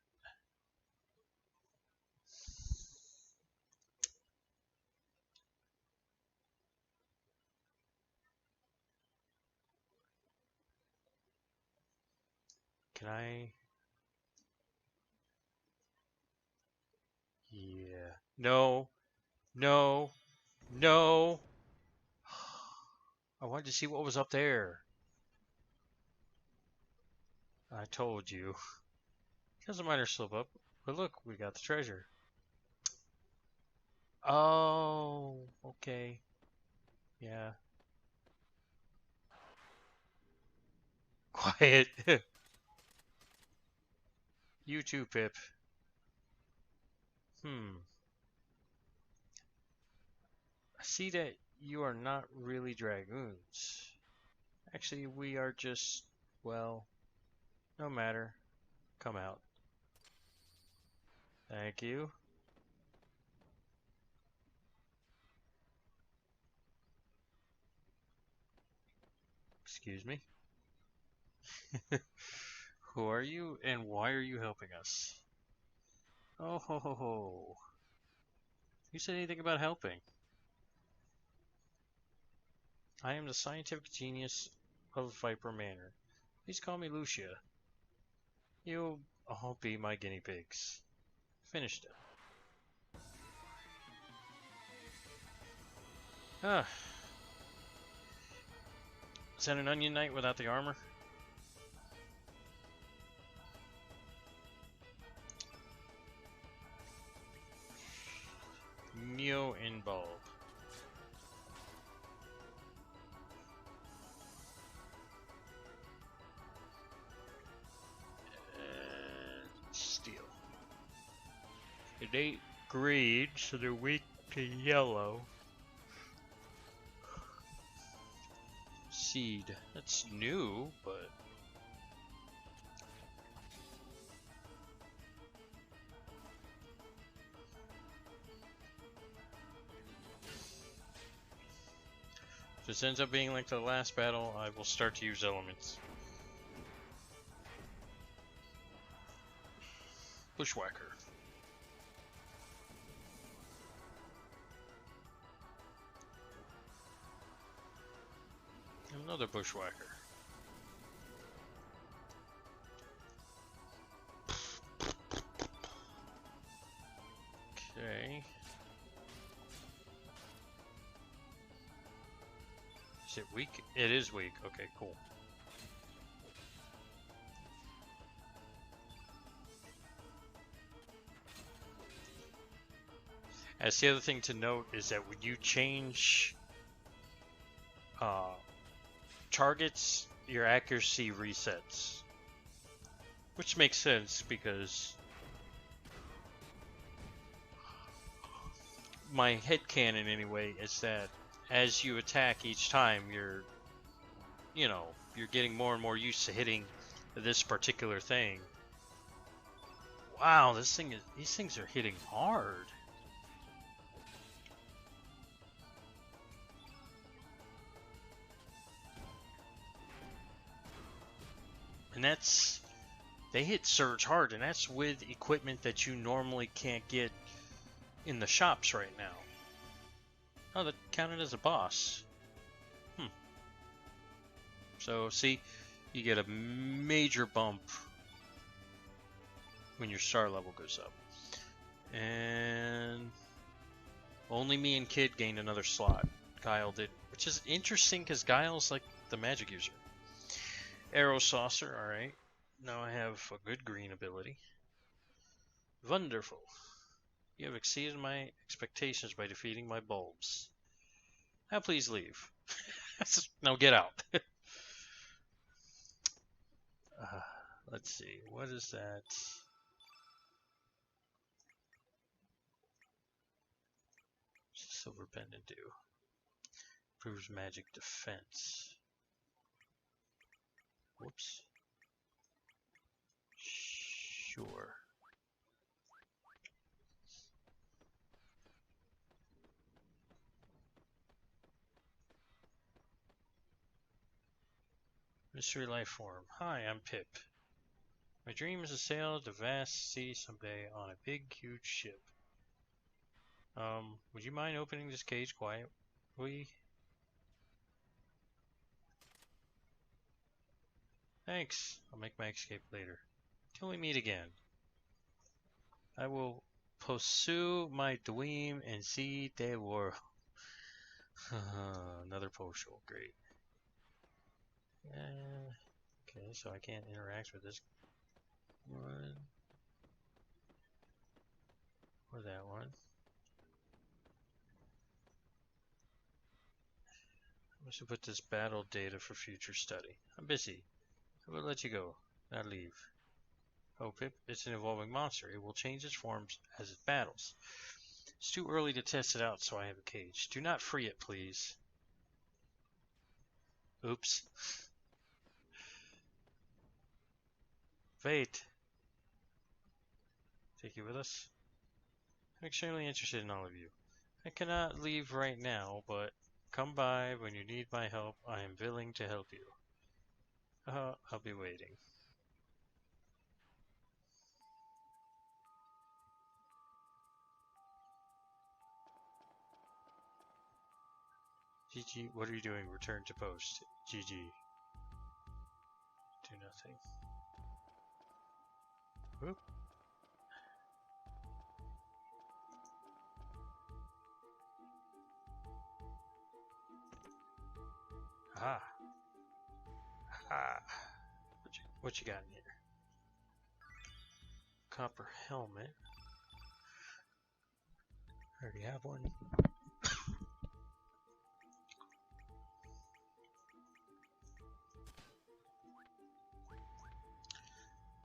Can I? Yeah. No. No. No. I wanted to see what was up there. I told you. Has a minor slip up, but look, we got the treasure. Oh, okay. Yeah. Quiet. You too, Pip. Hmm. I see that you are not really dragoons. Actually, we are just, well, no matter. Come out. Thank you. Excuse me. Who are you and why are you helping us? Oh ho ho ho. Who said anything about helping? I am the scientific genius of Viper Manor. Please call me Lucia. You'll all be my guinea pigs. Finished it. Ah, is that an onion knight without the armor? Neo in bulb. Steel. It ain't green, so they're weak to yellow. Seed. That's new, but if this ends up being like the last battle, I will start to use elements. Bushwhacker. Another bushwhacker. Okay. Is it weak? It is weak. Okay, cool. As the other thing to note is that when you change uh, targets, your accuracy resets. Which makes sense because my headcanon anyway is that as you attack each time, you're getting more and more used to hitting this particular thing. Wow, these things are hitting hard. And they hit surge hard, and that's with equipment that you normally can't get in the shops right now. Oh, that counted as a boss. So, see, you get a major bump when your star level goes up. And only me and Kid gained another slot. Guile did, which is interesting because Guile's like the magic user. Arrow Saucer, alright. Now I have a good green ability. Wonderful. You have exceeded my expectations by defeating my bulbs. Now please leave. Now get out. Let's see, what is that? What's the silver pendant do? Improves magic defense. Whoops. Sure. Mystery life form. Hi, I'm Pip. My dream is to sail the vast sea someday on a big, huge ship. Would you mind opening this cage quietly? Thanks. I'll make my escape later. Till we meet again. I will pursue my dream and see the world. Another potion. Great. Okay, so I can't interact with this one. Or that one. should put this battle data for future study. I'm busy. I will let you go. Now leave. Oh, Pip, it's an evolving monster. It will change its forms as it battles. It's too early to test it out, so I have a cage. Do not free it, please. Oops. Fate. Take you with us? I'm extremely interested in all of you. I cannot leave right now, but come by when you need my help. I am willing to help you. I'll be waiting. GG, what are you doing? Return to post. GG. Do nothing. Whoop. Ah. Ah. What you got in here? Copper helmet. I already have one.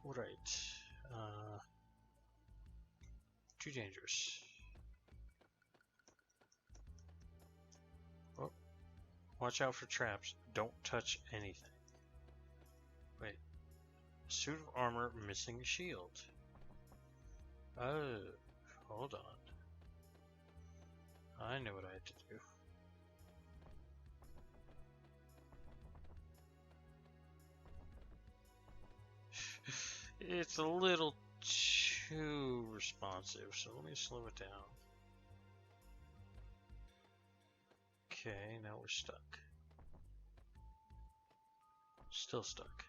Right. Too dangerous. Oh, watch out for traps. Don't touch anything. Wait. Suit of armor missing shield. Oh, hold on. I know what I had to do. It's a little too responsive, so let me slow it down. Okay, now we're stuck. Still stuck.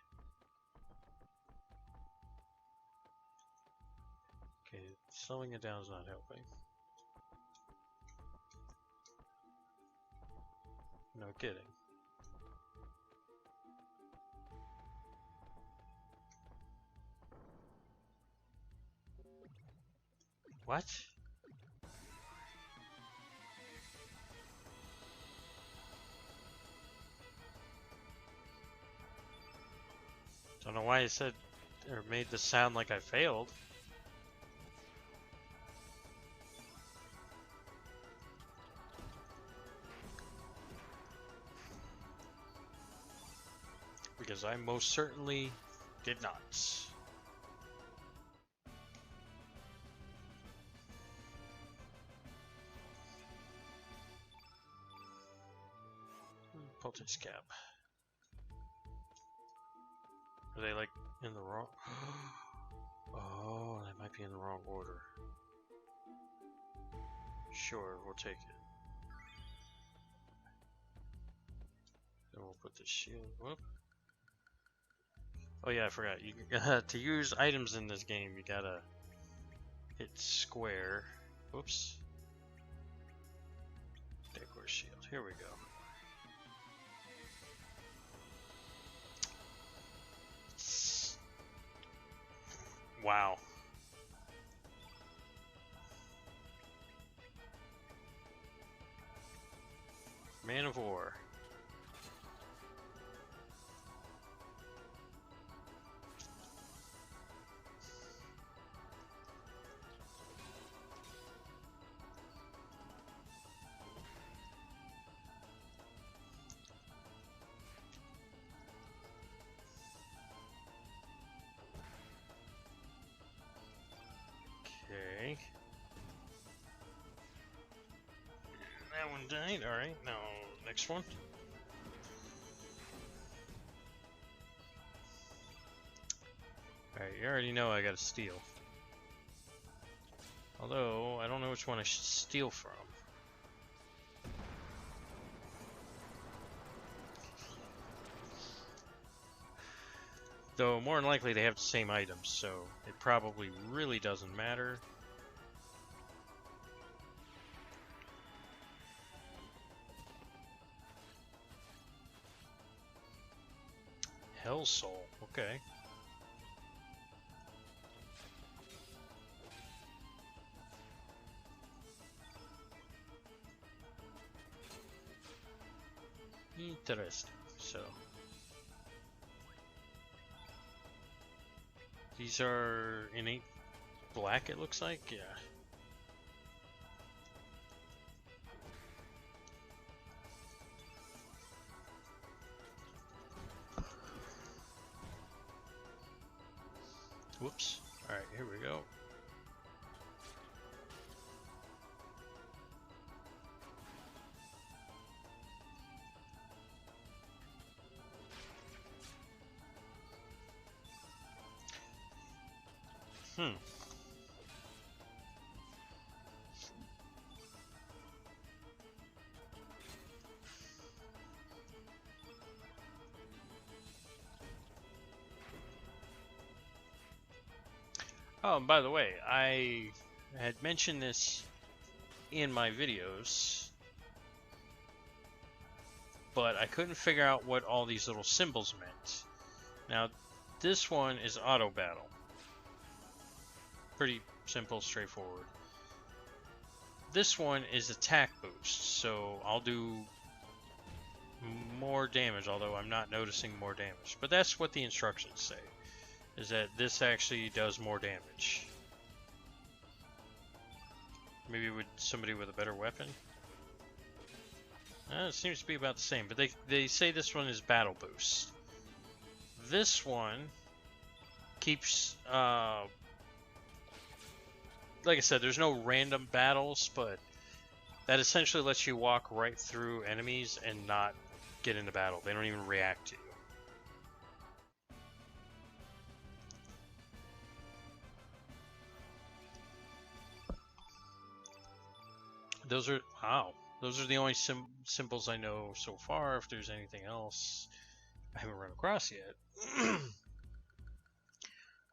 Okay, slowing it down is not helping. No kidding. What? Don't know why it said or made this sound like I failed. Because I most certainly did not. Poultice cap. Are they like in the wrong? Oh, they might be in the wrong order. Sure, we'll take it. Then we'll put the shield. Whoop. Oh yeah, I forgot. You to use items in this game, you gotta hit square. Whoops. Decor shield. Here we go. Wow. Man of War. Okay. That one died. Alright, now next one. Alright, you already know I gotta steal. Although, I don't know which one I should steal from. Though, more than likely they have the same items, so it probably really doesn't matter. Hell Soul, okay. Interesting. So these are innate black, it looks like. Yeah. Whoops. Alright, here we go. Hmm. Oh, and by the way, I had mentioned this in my videos, but I couldn't figure out what all these little symbols meant. Now, this one is auto battle. Pretty simple, straightforward. This one is attack boost, so I'll do more damage, although I'm not noticing more damage. But that's what the instructions say, is that this actually does more damage. Maybe with somebody with a better weapon? It seems to be about the same, but they say this one is battle boost. This one keeps, like I said, there's no random battles, but that essentially lets you walk right through enemies and not get into battle. They don't even react to you. Those are, wow, those are the only symbols I know so far. If there's anything else I haven't run across yet.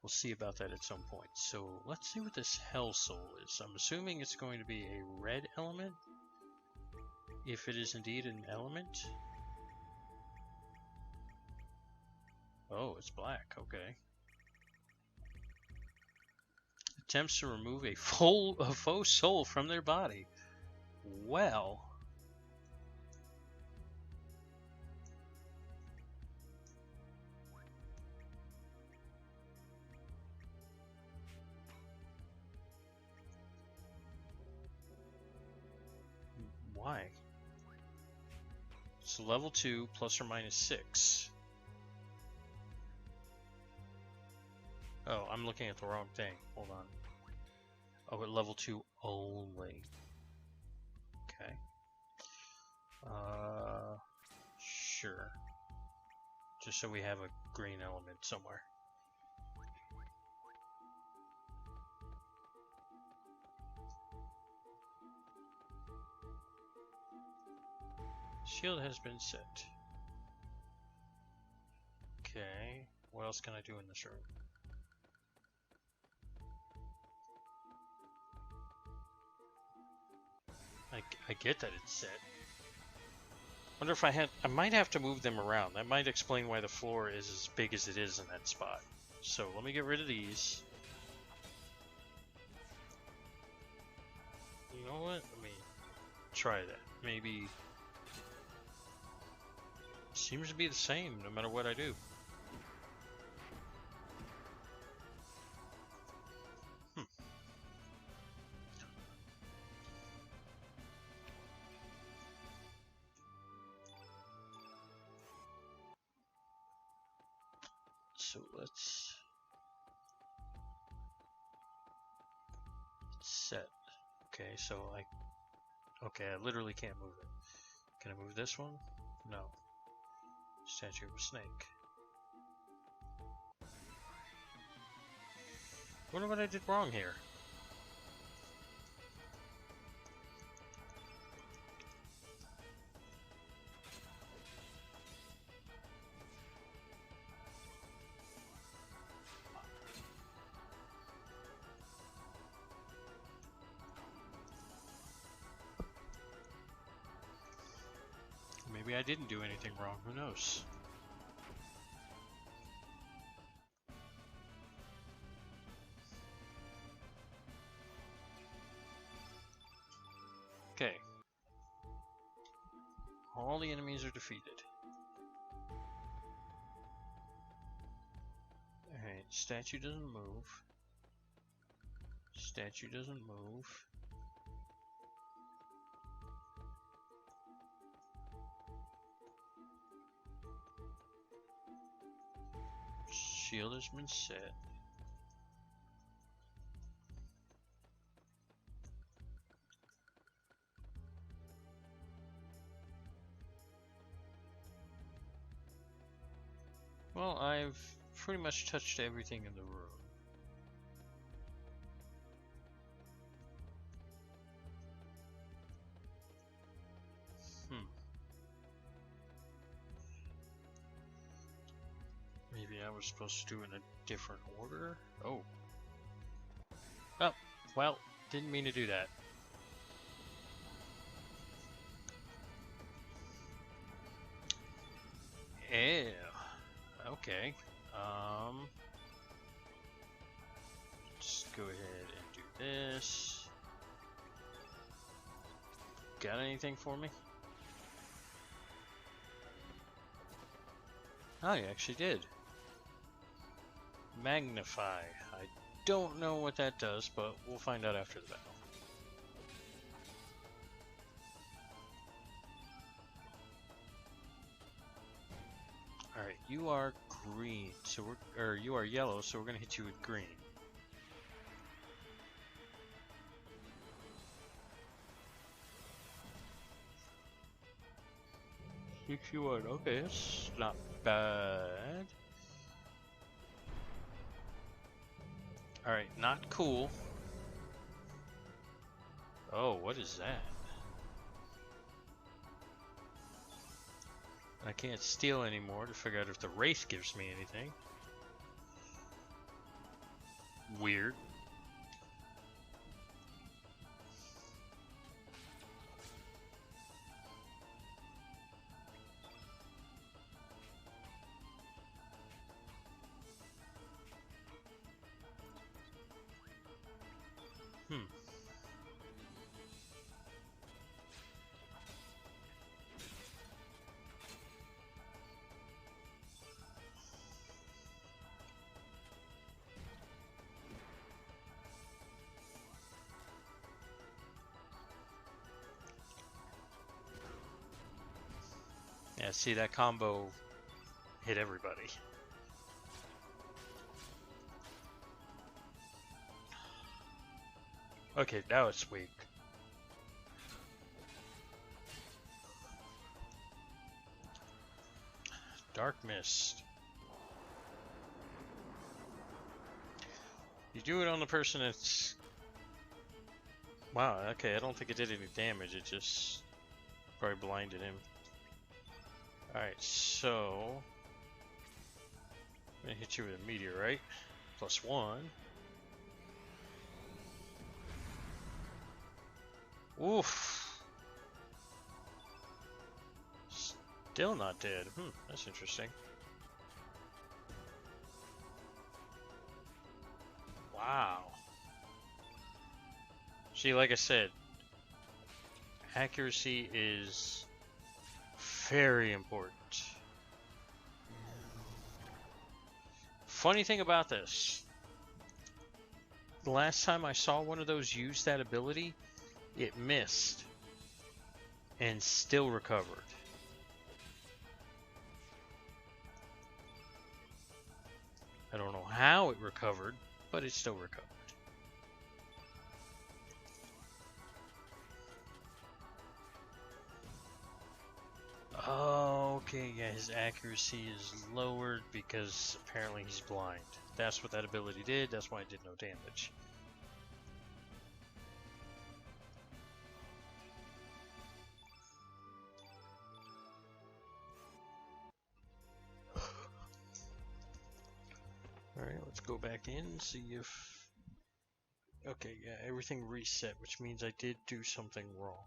We'll see about that at some point. So let's see what this Hell Soul is. I'm assuming it's going to be a red element, if it is indeed an element. Oh, it's black. Okay. Attempts to remove a faux soul from their body. Well. Why? So level 2 plus or minus 6. Oh, I'm looking at the wrong thing. Hold on. Oh, at level 2 only. Okay. Sure. Just so we have a green element somewhere. Shield has been set. Okay. What else can I do in this room? I get that it's set. Wonder if I might have to move them around. That might explain why the floor is as big as it is in that spot. So let me get rid of these. You know what? Let me try that. Maybe. Seems to be the same no matter what I do. So let's set. Okay, so okay, I literally can't move it. Can I move this one? No. Statue of a snake. Wonder what I did wrong here. Maybe I didn't do anything wrong, who knows? Okay. All the enemies are defeated. Alright, statue doesn't move. Statue doesn't move. Shield has been set. Well, I've pretty much touched everything in the room. Maybe I was supposed to do in a different order? Oh. Oh, well, didn't mean to do that. Yeah. Okay. Just go ahead and do this. Got anything for me? Oh, you actually did. Magnify. I don't know what that does, but we'll find out after the battle. Alright, you are green, so you are yellow, so we're gonna hit you with green. Hit you with, okay, it's not bad. Alright, not cool. Oh, what is that? I can't steal anymore to figure out if the race gives me anything. Weird. Yeah, see, that combo hit everybody. Okay, now it's weak. Dark Mist. You do it on the person that's... Wow, okay, I don't think it did any damage, it just probably blinded him. Alright, so... I'm gonna hit you with a meteorite. +1. Oof! Still not dead. That's interesting. Wow. See, like I said, accuracy is very important. Funny thing about this, the last time I saw one of those use that ability, it missed and still recovered. I don't know how it recovered, but it still recovered. Okay, yeah, his accuracy is lowered because apparently he's blind. That's what that ability did, that's why it did no damage. Alright, let's go back in and see if... Okay, yeah, everything reset, which means I did do something wrong.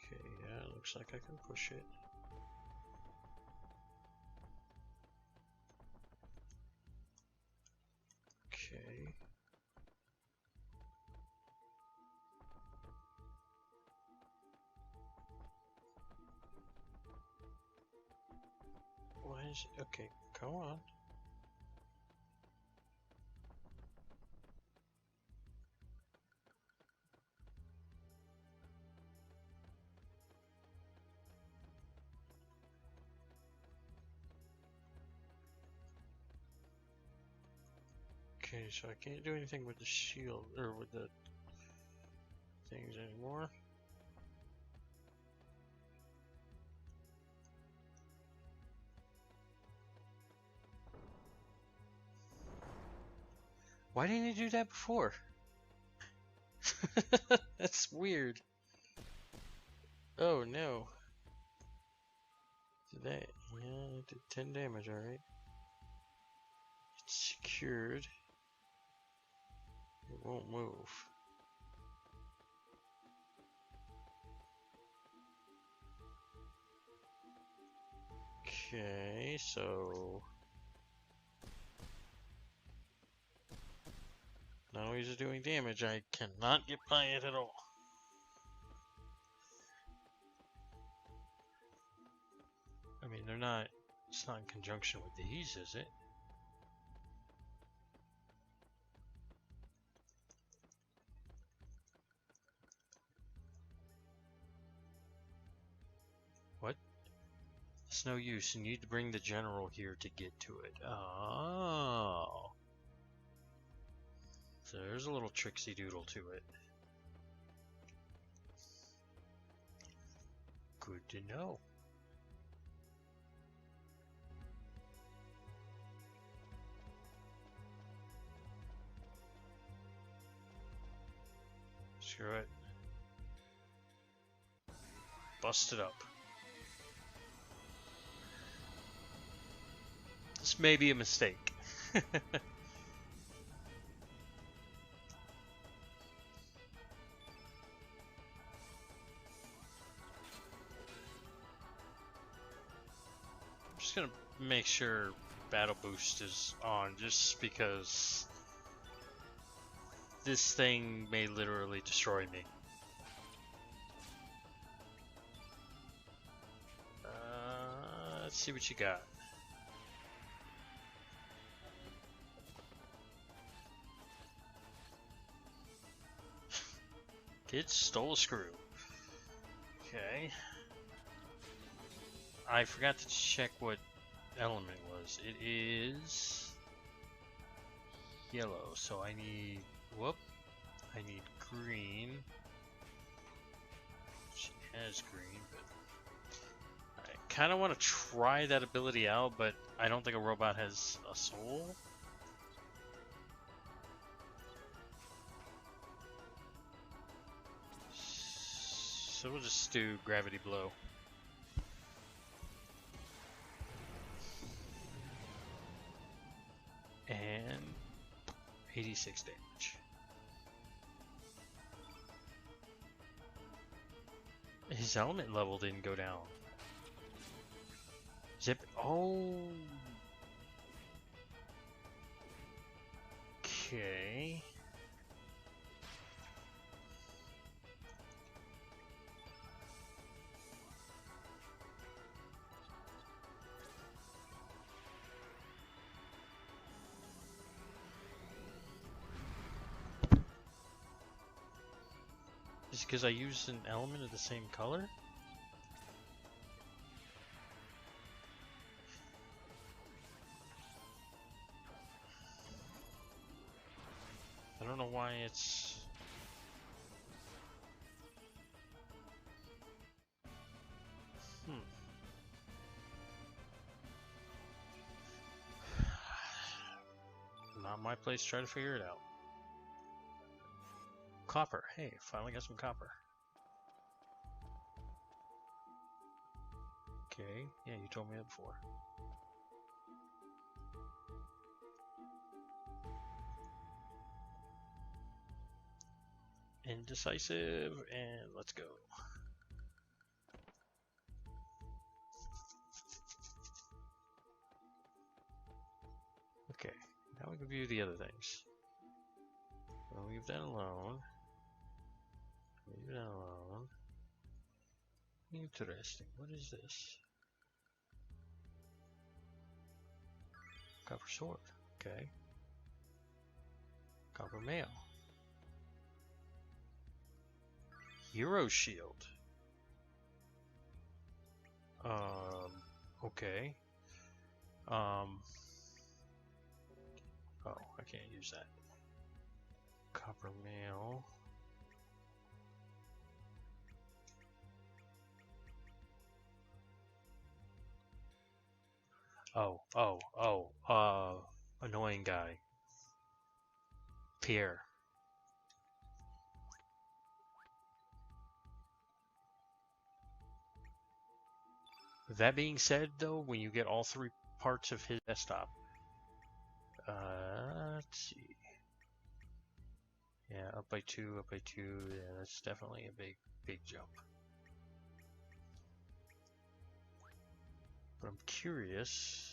Okay, yeah, looks like I can push it. is... Okay, go on. Okay, so I can't do anything with the shield, or with the things anymore. Why didn't you do that before? That's weird. Oh no. Did that? Yeah, it did 10 damage, alright. It's secured. It won't move. Okay, so... Not only is it doing damage, I cannot get by it at all. I mean, they're not... It's not in conjunction with these, is it? What? It's no use. You need to bring the general here to get to it. Oh. So there's a little tricksy doodle to it. Good to know. Screw it. Bust it up. This may be a mistake. I'm just gonna make sure battle boost is on, just because this thing may literally destroy me. Let's see what you got. Kid stole a screw. Okay. I forgot to check what element it was. It is yellow, so I need, whoop, I need green. She has green, but I kind of want to try that ability out, but I don't think a robot has a soul. So we'll just do gravity blow. And 86 damage. His element level didn't go down. Zip. Oh. Okay. Is it because I used an element of the same color? I don't know why it's... Not my place to try to figure it out. Copper. Hey, finally got some copper. Okay, yeah, you told me that before. Indecisive, and let's go. Okay, now we can view the other things. We'll leave that alone. Leave that alone. Interesting. What is this? Copper sword. Okay. Copper mail. Hero shield. Okay. Oh, I can't use that. Copper mail. Annoying guy. Pierre. That being said, though, when you get all three parts of his desktop, let's see. Yeah, up by two, up by two. Yeah, that's definitely a big jump. But I'm curious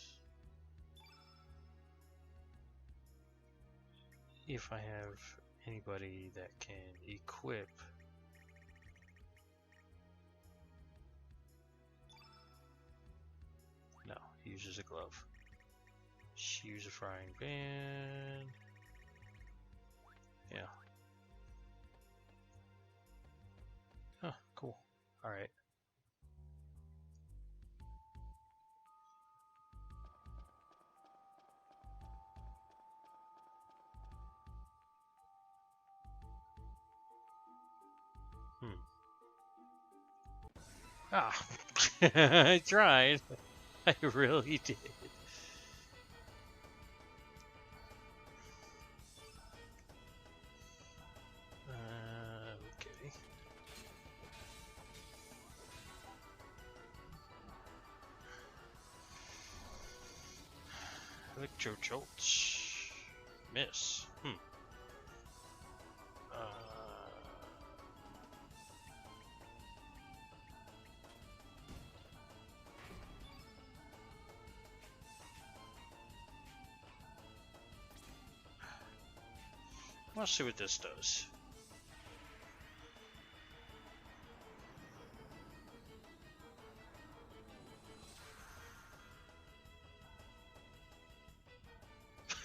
if I have anybody that can equip. No, he uses a glove. She uses a frying pan. Yeah. Huh, cool. Alright. Ah, I tried. I really did. Okay. Electro jolts. Miss. Let's see what this does.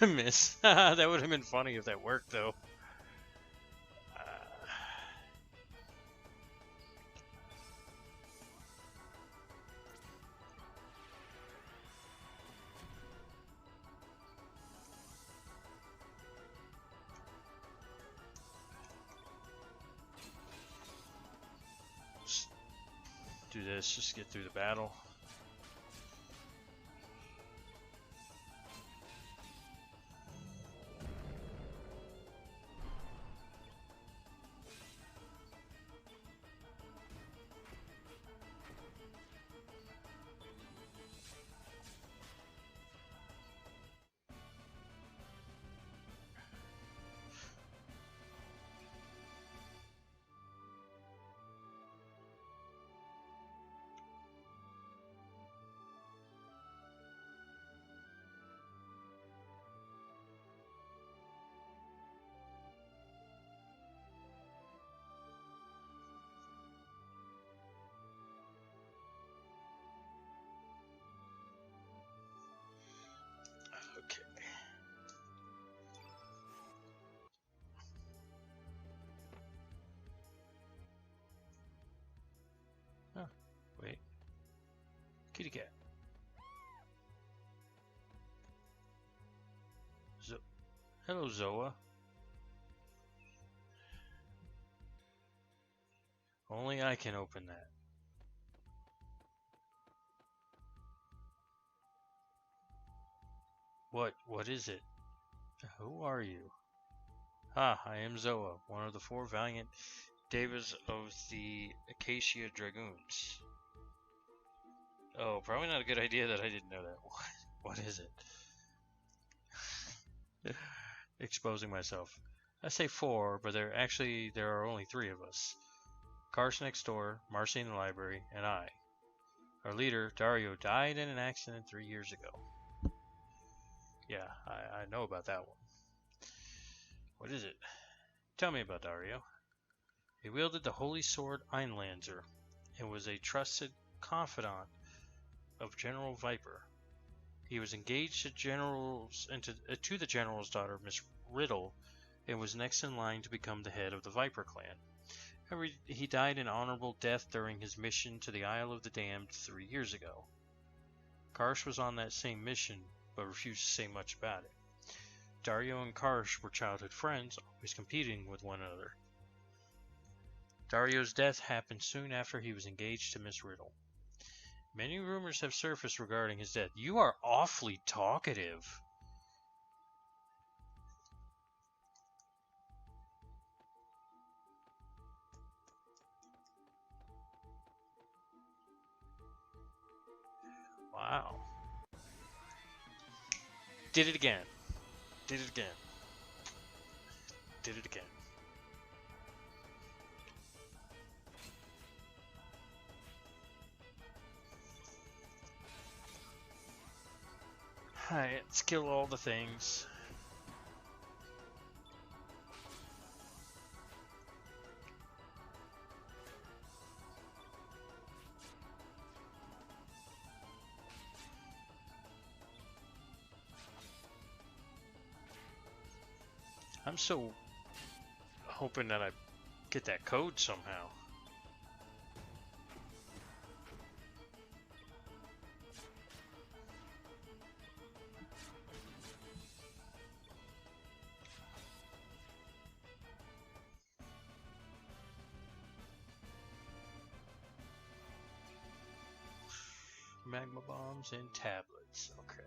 Miss. That would have been funny if that worked, though. Just do this, just get through the battle. Okay. Oh, wait. Kitty cat. Hello, Zoa. Only I can open that. What is it? Who are you? Ah, I am Zoa, one of the 4 valiant Devas of the Acacia Dragoons. Oh, probably not a good idea that I didn't know that. What is it? Exposing myself. I say 4, but there are only 3 of us. Cars next door, Marcy in the library, and I. Our leader, Dario, died in an accident 3 years ago. Yeah, I know about that one. What is it? Tell me about Dario. He wielded the holy sword Einlanzer and was a trusted confidant of General Viper. He was engaged to the general's daughter, Miss Riddle, and was next in line to become the head of the Viper clan. However, he died an honorable death during his mission to the Isle of the Damned 3 years ago. Karsh was on that same mission, but refused to say much about it. Dario and Karsh were childhood friends, always competing with one another. Dario's death happened soon after he was engaged to Miss Riddle. Many rumors have surfaced regarding his death. You are awfully talkative. Wow. Did it again. Did it again. Did it again. Alright, let's kill all the things. I'm so hoping that I get that code somehow. Magma bombs and tablets. Okay.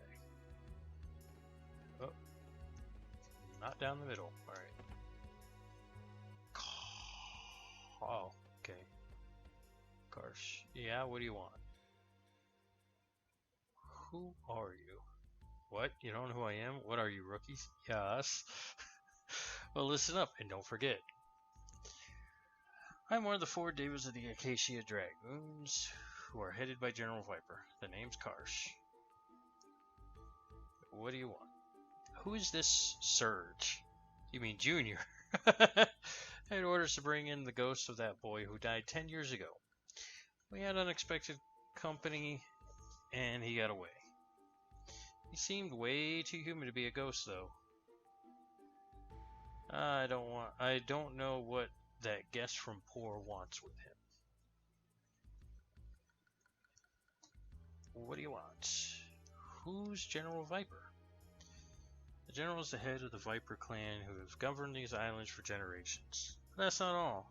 Oh. Not down the middle. Alright. Oh, okay. Karsh. Yeah, what do you want? Who are you? What? You don't know who I am? What are you, rookies? Yes. Well, listen up and don't forget. I'm one of the 4 Devas of the Acacia Dragoons, who are headed by General Viper. The name's Karsh. What do you want? Who is this Surge? You mean Junior? I had orders to bring in the ghost of that boy who died 10 years ago. We had unexpected company, and he got away. He seemed way too human to be a ghost, though. I don't know what that guest from Poor wants with him. What do you want? Who's General Viper? The general is the head of the Viper clan who have governed these islands for generations. But that's not all.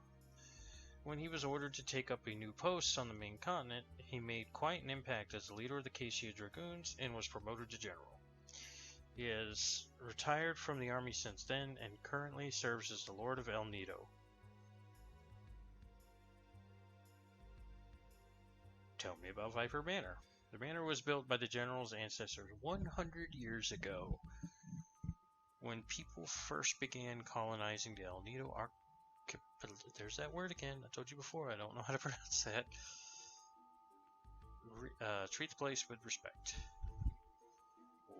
When he was ordered to take up a new post on the main continent, he made quite an impact as the leader of the Acacia Dragoons and was promoted to general. He has retired from the army since then and currently serves as the Lord of El Nido. Tell me about Viper Manor. The manor was built by the general's ancestors 100 years ago. When people first began colonizing the El Nido archipelago, there's that word again, I told you before, I don't know how to pronounce that. Treat the place with respect.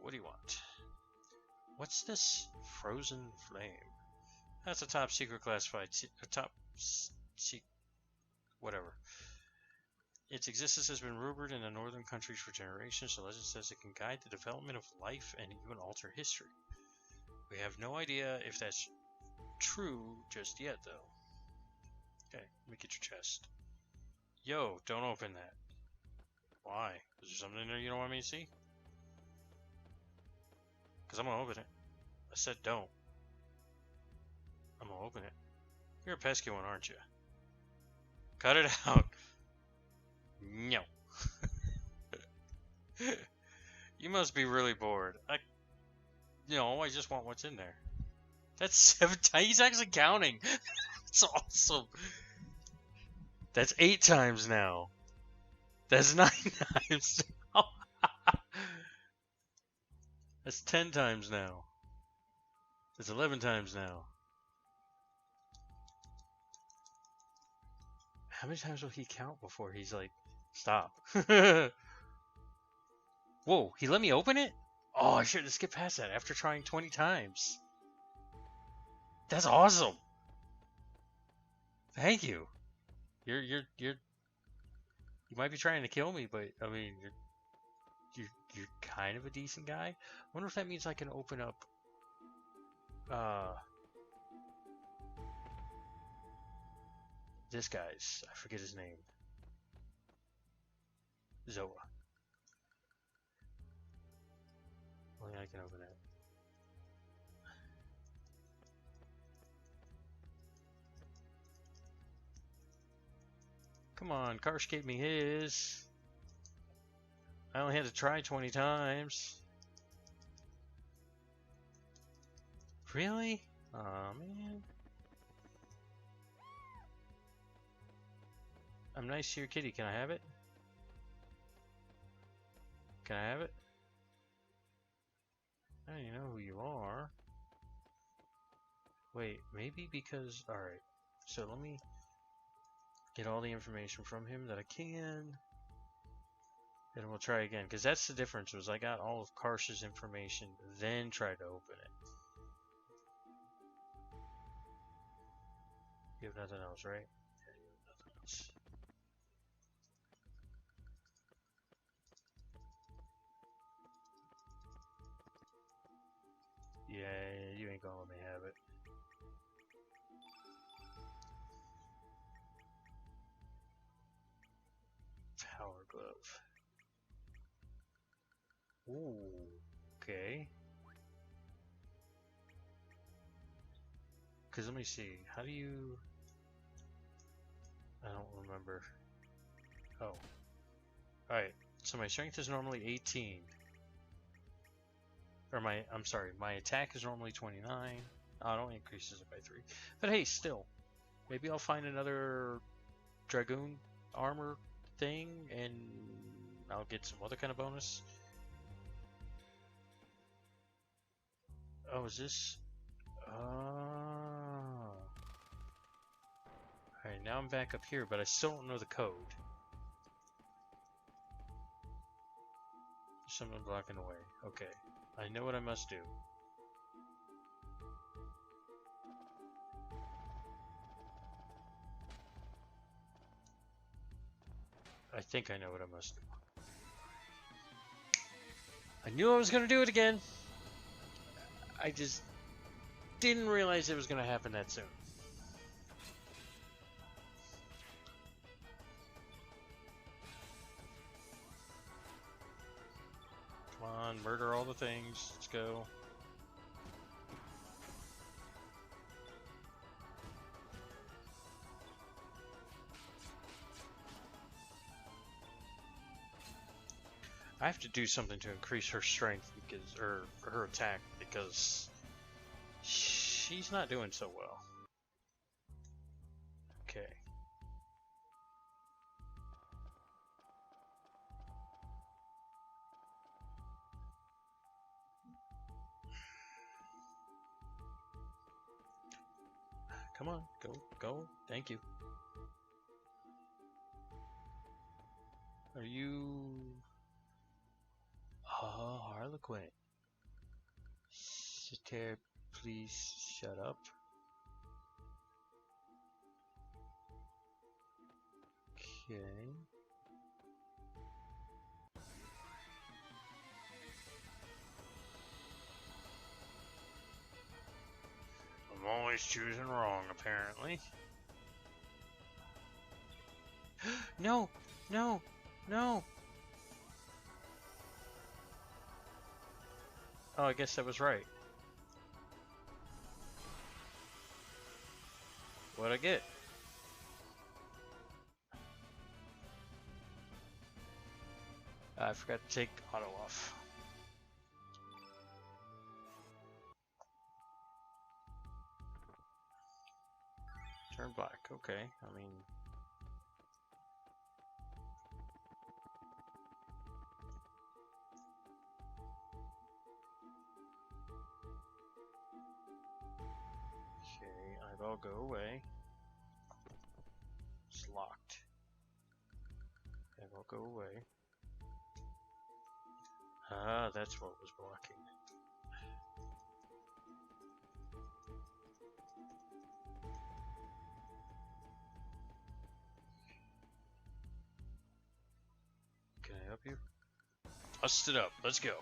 What do you want? What's this frozen flame? That's a top secret classified, whatever. Its existence has been rumored in the northern countries for generations. The legend says it can guide the development of life and even alter history. We have no idea if that's true just yet, though. Okay, let me get your chest. Yo, don't open that. Why? Is there something in there you don't want me to see? Because I'm gonna open it. I said don't. I'm gonna open it. You're a pesky one, aren't you? Cut it out. No. You must be really bored. I just want what's in there. That's 7 times. He's actually counting. That's awesome. That's 8 times now. That's 9 times now. That's 10 times now. That's 11 times now. How many times will he count before he's like, stop? Whoa, he let me open it? Oh, I should have skipped past that after trying 20 times. That's awesome. Thank you. You might be trying to kill me, but I mean, you're kind of a decent guy. I wonder if that means I can open up this guy's, I forget his name. Zoa. Only I can open it. Come on, Karsh gave me his. I only had to try 20 times. Really? Aw, man. I'm nice to your kitty. Can I have it? Can I have it? I don't even know who you are. Wait, maybe because... Alright, so let me get all the information from him that I can. And we'll try again, because that's the difference, was I got all of Karsh's information, then tried to open it. You have nothing else, right? Yeah, you have nothing else. Yeah, you ain't gonna let me have it. Power glove. Ooh, okay. Because let me see, how do you... I don't remember. Oh. Alright, so my strength is normally 18. Or I'm sorry, my attack is normally 29. Oh, it only increases it by 3. But hey, still. Maybe I'll find another Dragoon armor thing and I'll get some other kind of bonus. Oh, is this? Oh. Alright, now I'm back up here, but I still don't know the code. Someone blocking the way. Okay. I know what I must do. I think I know what I must do. I knew I was going to do it again. I just didn't realize it was going to happen that soon. Come on, murder all the things. Let's go. I have to do something to increase her strength because, or her attack, because she's not doing so well. Okay. Come on, go. Thank you. Are you... Oh, Harlequin. Sater, please shut up. Okay. I'm always choosing wrong, apparently. No! No! No! Oh, I guess that was right. What'd I get? I forgot to take auto off. Turn black, okay. I mean... Okay, eyeball, go away. It's locked. Eyeball, go away. Ah, that's what was blocking it. Can I help you? Bust it up. Let's go.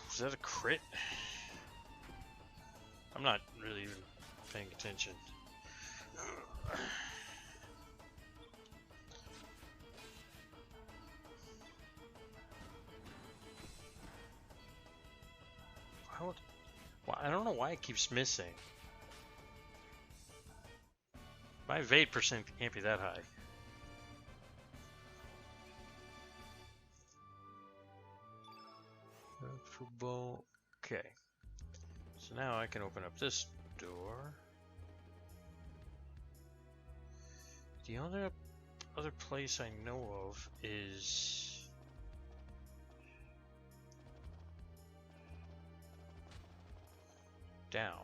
Is that a crit? I'm not really even paying attention. I don't know why it keeps missing. My evade percent can't be that high. Okay. So now I can open up this door. The other place I know of is down.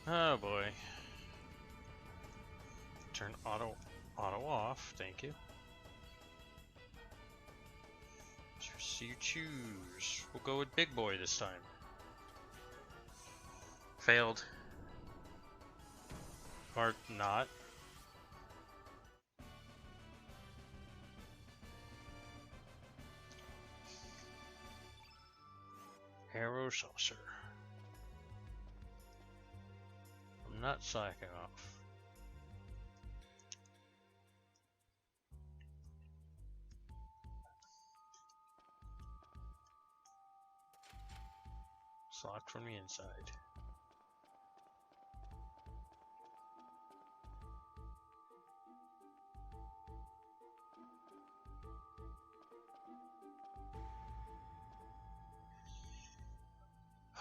Oh boy. Turn auto off, thank you. So you choose. We'll go with big boy this time. Failed. Or not. Arrow saucer. I'm not slacking off. It's locked from the inside.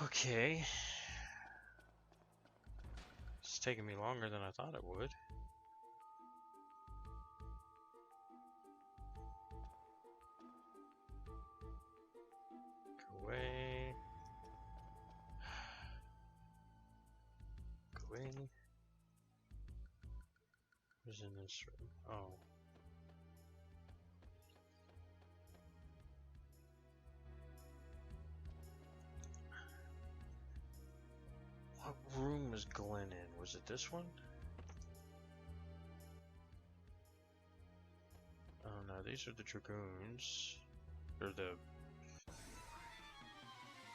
Okay. It's taking me longer than I thought it would. Go away. Go in. Who's in this room? Oh. What room was Glenn in? Was it this one? Oh no, these are the dragoons. Or the...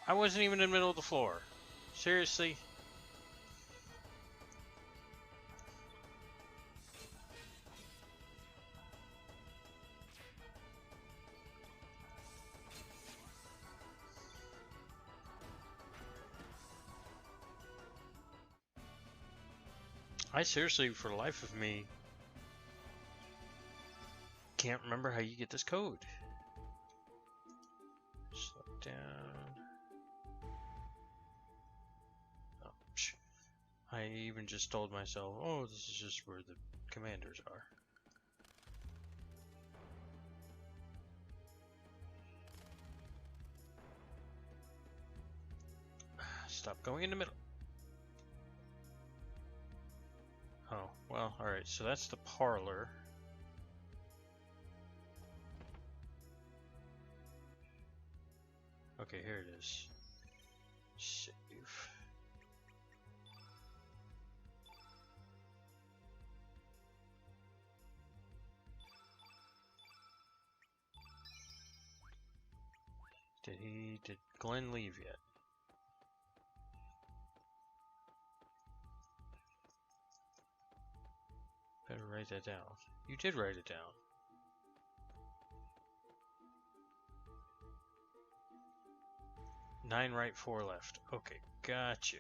I wasn't even in the middle of the floor. Seriously? I seriously, for the life of me, can't remember how you get this code. Slow down. Oh, psh. I even just told myself, oh, this is just where the commanders are. Stop going in the middle. Oh, well, alright, so that's the parlor. Okay, here it is. Save. Did Glenn leave yet? Better write that down. You did write it down. Nine right, four left. Okay, gotcha.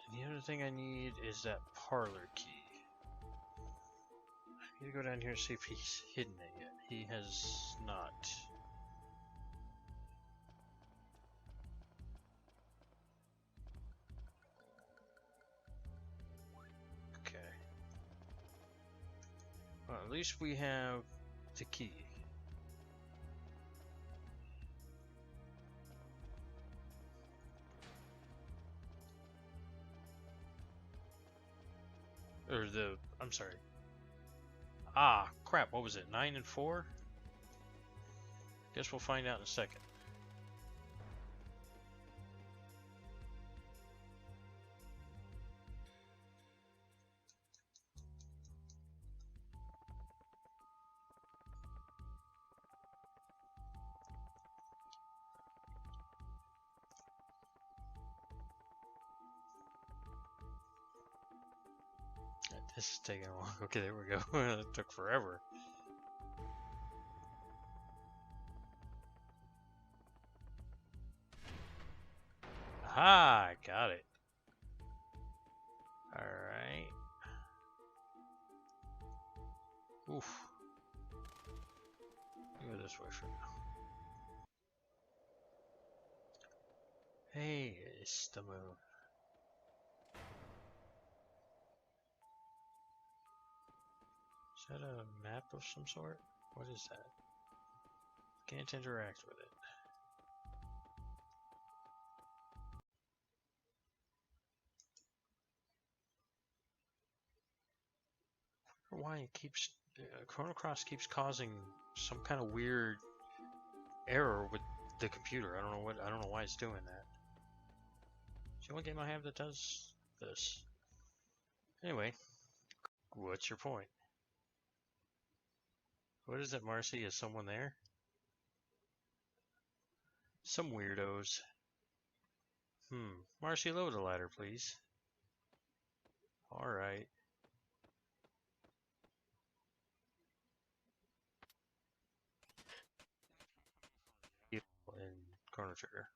And the other thing I need is that parlor key. I need to go down here and see if he's hidden it yet. He has not. Okay. Well, at least we have the key. Or I'm sorry. Ah, crap, what was it? 9 and 4? Guess we'll find out in a second. This is taking long. Okay, there we go. It took forever. Aha, I got it. Alright. Oof. Go this way for now. Hey, it's the moon. Is that a map of some sort? What is that? Can't interact with it. Why it keeps Chrono Cross keeps causing some kind of weird error with the computer. I don't know why it's doing that. It's the only game I have that does this. Anyway, what's your point? What is it, Marcy? Is someone there? Some weirdos. Marcy, load a ladder, please. Alright. In Chrono Trigger.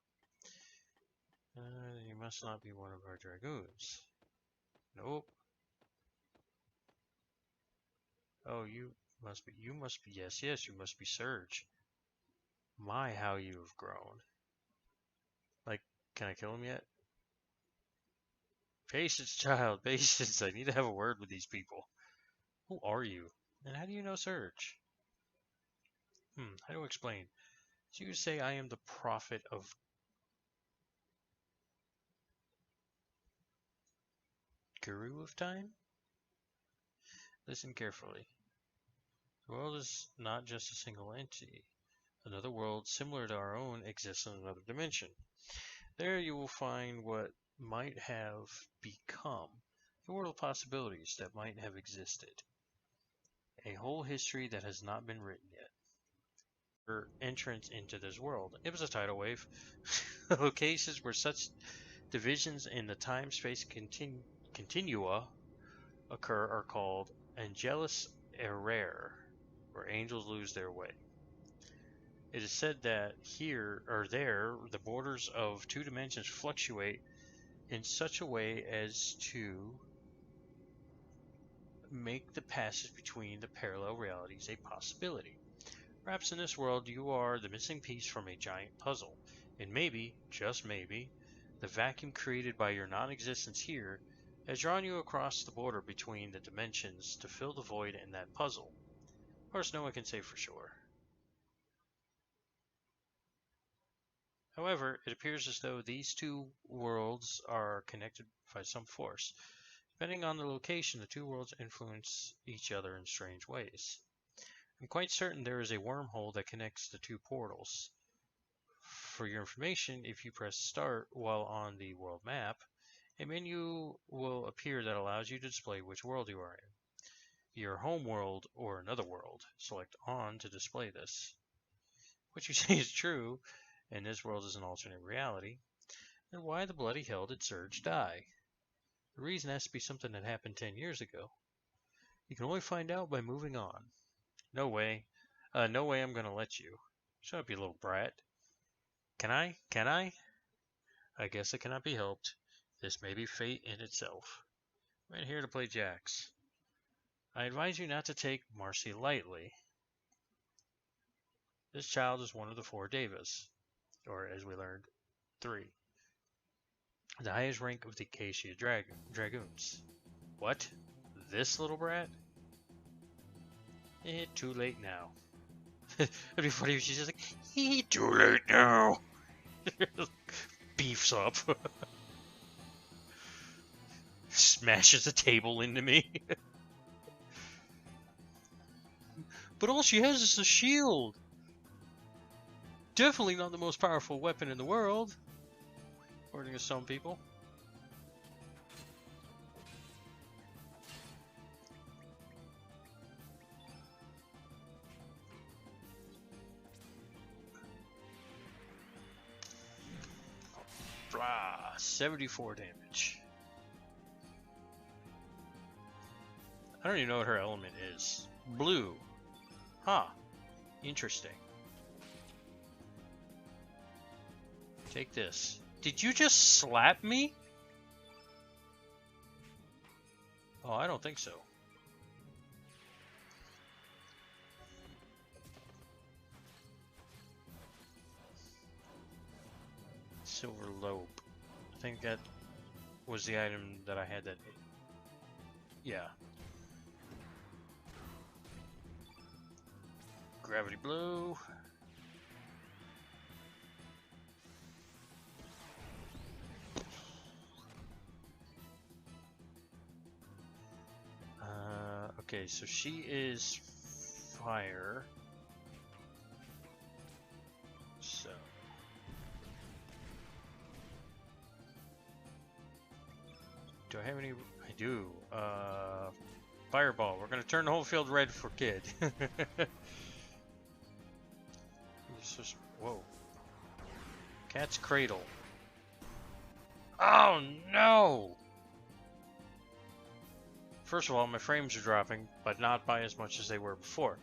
You must not be one of our dragoons. Nope. Oh, you must be, yes, you must be Surge. My, how you have grown. Like, can I kill him yet? Patience, child, patience. I need to have a word with these people. Who are you? And how do you know Surge? How to explain? So you say I am the prophet of Guru of Time? Listen carefully. The world is not just a single entity. Another world similar to our own exists in another dimension. There you will find what might have become a world of possibilities that might have existed. A whole history that has not been written yet. Her entrance into this world. It was a tidal wave. Locations where such divisions in the time-space continua occur are called Angelus Errare, where angels lose their way. It is said that here or there, the borders of two dimensions fluctuate in such a way as to make the passage between the parallel realities a possibility. Perhaps in this world you are the missing piece from a giant puzzle, and maybe, just maybe, the vacuum created by your non-existence here has drawn you across the border between the dimensions to fill the void in that puzzle. Of course, no one can say for sure. However, it appears as though these two worlds are connected by some force. Depending on the location, the two worlds influence each other in strange ways. I'm quite certain there is a wormhole that connects the two portals. For your information, if you press Start while on the world map, a menu will appear that allows you to display which world you are in. Your home world or another world. Select On to display this. What you say is true, and this world is an alternate reality, then why the bloody hell did Surge die? The reason has to be something that happened 10 years ago. You can only find out by moving on. No way. No way I'm gonna let you. Shut up, you little brat. Can I? Can I? I guess it cannot be helped. This may be fate in itself. I'm in here to play jacks. I advise you not to take Marcy lightly. This child is one of the 4 Devas, or as we learned, 3. The highest rank of the Acacia Dragoons. What? This little brat? Too late now. It'd be funny if she's just like, too late now. Beefs up. Smashes a table into me. But all she has is a shield. Definitely not the most powerful weapon in the world, according to some people. Blah, 74 damage. I don't even know what her element is. Blue. Huh. Interesting. Take this. Did you just slap me? Oh, I don't think so. Silver Lobe. I think that was the item that I had that... Yeah. Gravity Blow. Okay, so she is fire. So... Do I have any? I do. Fireball. We're gonna turn the whole field red for Kid. Whoa. Cat's Cradle. Oh no! First of all, my frames are dropping, but not by as much as they were before.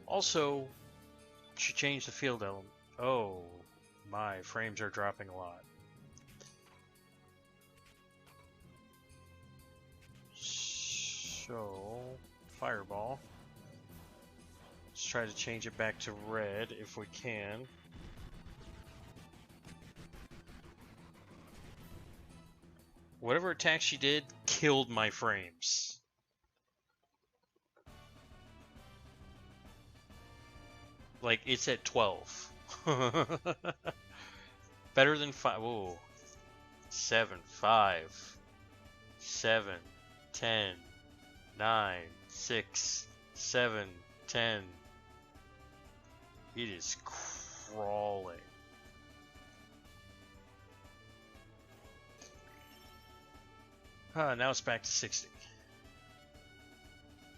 Also, she changed the field element. Oh, my frames are dropping a lot. So, Fireball. Let's try to change it back to red if we can. Whatever attack she did killed my frames. Like, it's at 12. Better than 5. Whoa. 7, 5, 7, 10, 9, 6, 7, 10. It is crawling. Now it's back to 60.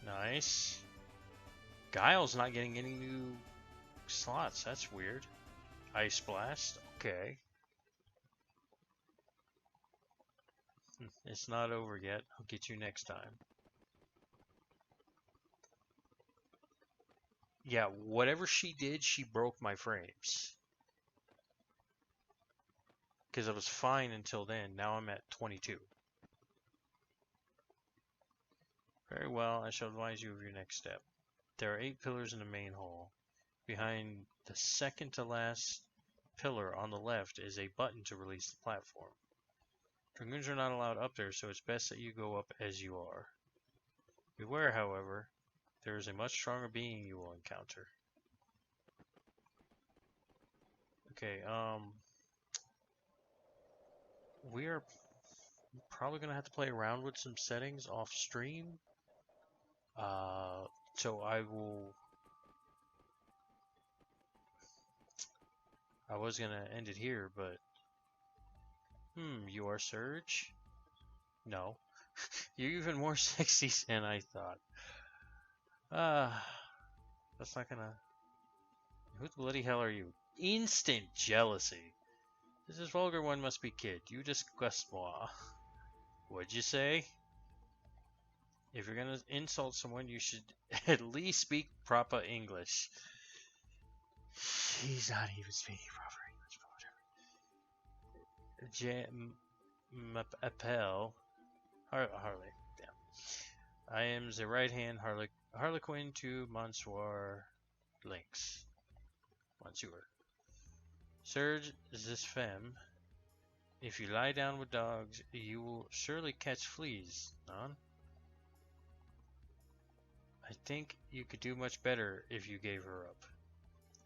Nice. Guile's not getting any new slots. That's weird. Ice Blast. Okay. It's not over yet. I'll get you next time. Yeah, whatever she did, she broke my frames. Because I was fine until then. Now I'm at 22. Very well, I shall advise you of your next step. There are 8 pillars in the main hall. Behind the second to last pillar on the left is a button to release the platform. Dragoons are not allowed up there, so it's best that you go up as you are. Beware, however, there is a much stronger being you will encounter. Okay, we are probably going to have to play around with some settings off stream. So I was going to end it here, but... you are Surge? No. You're even more sexy than I thought. That's not gonna... Who the bloody hell are you? Instant jealousy. This vulgar one must be Kid. You disgust moi. What'd you say? If you're gonna insult someone, you should at least speak proper English. She's not even speaking proper English, but whatever. Appel. Harley. Damn. I am the right-hand Harlequin to Monsieur Lynx. Monsieur. Serge this femme. If you lie down with dogs, you will surely catch fleas, non? I think you could do much better if you gave her up.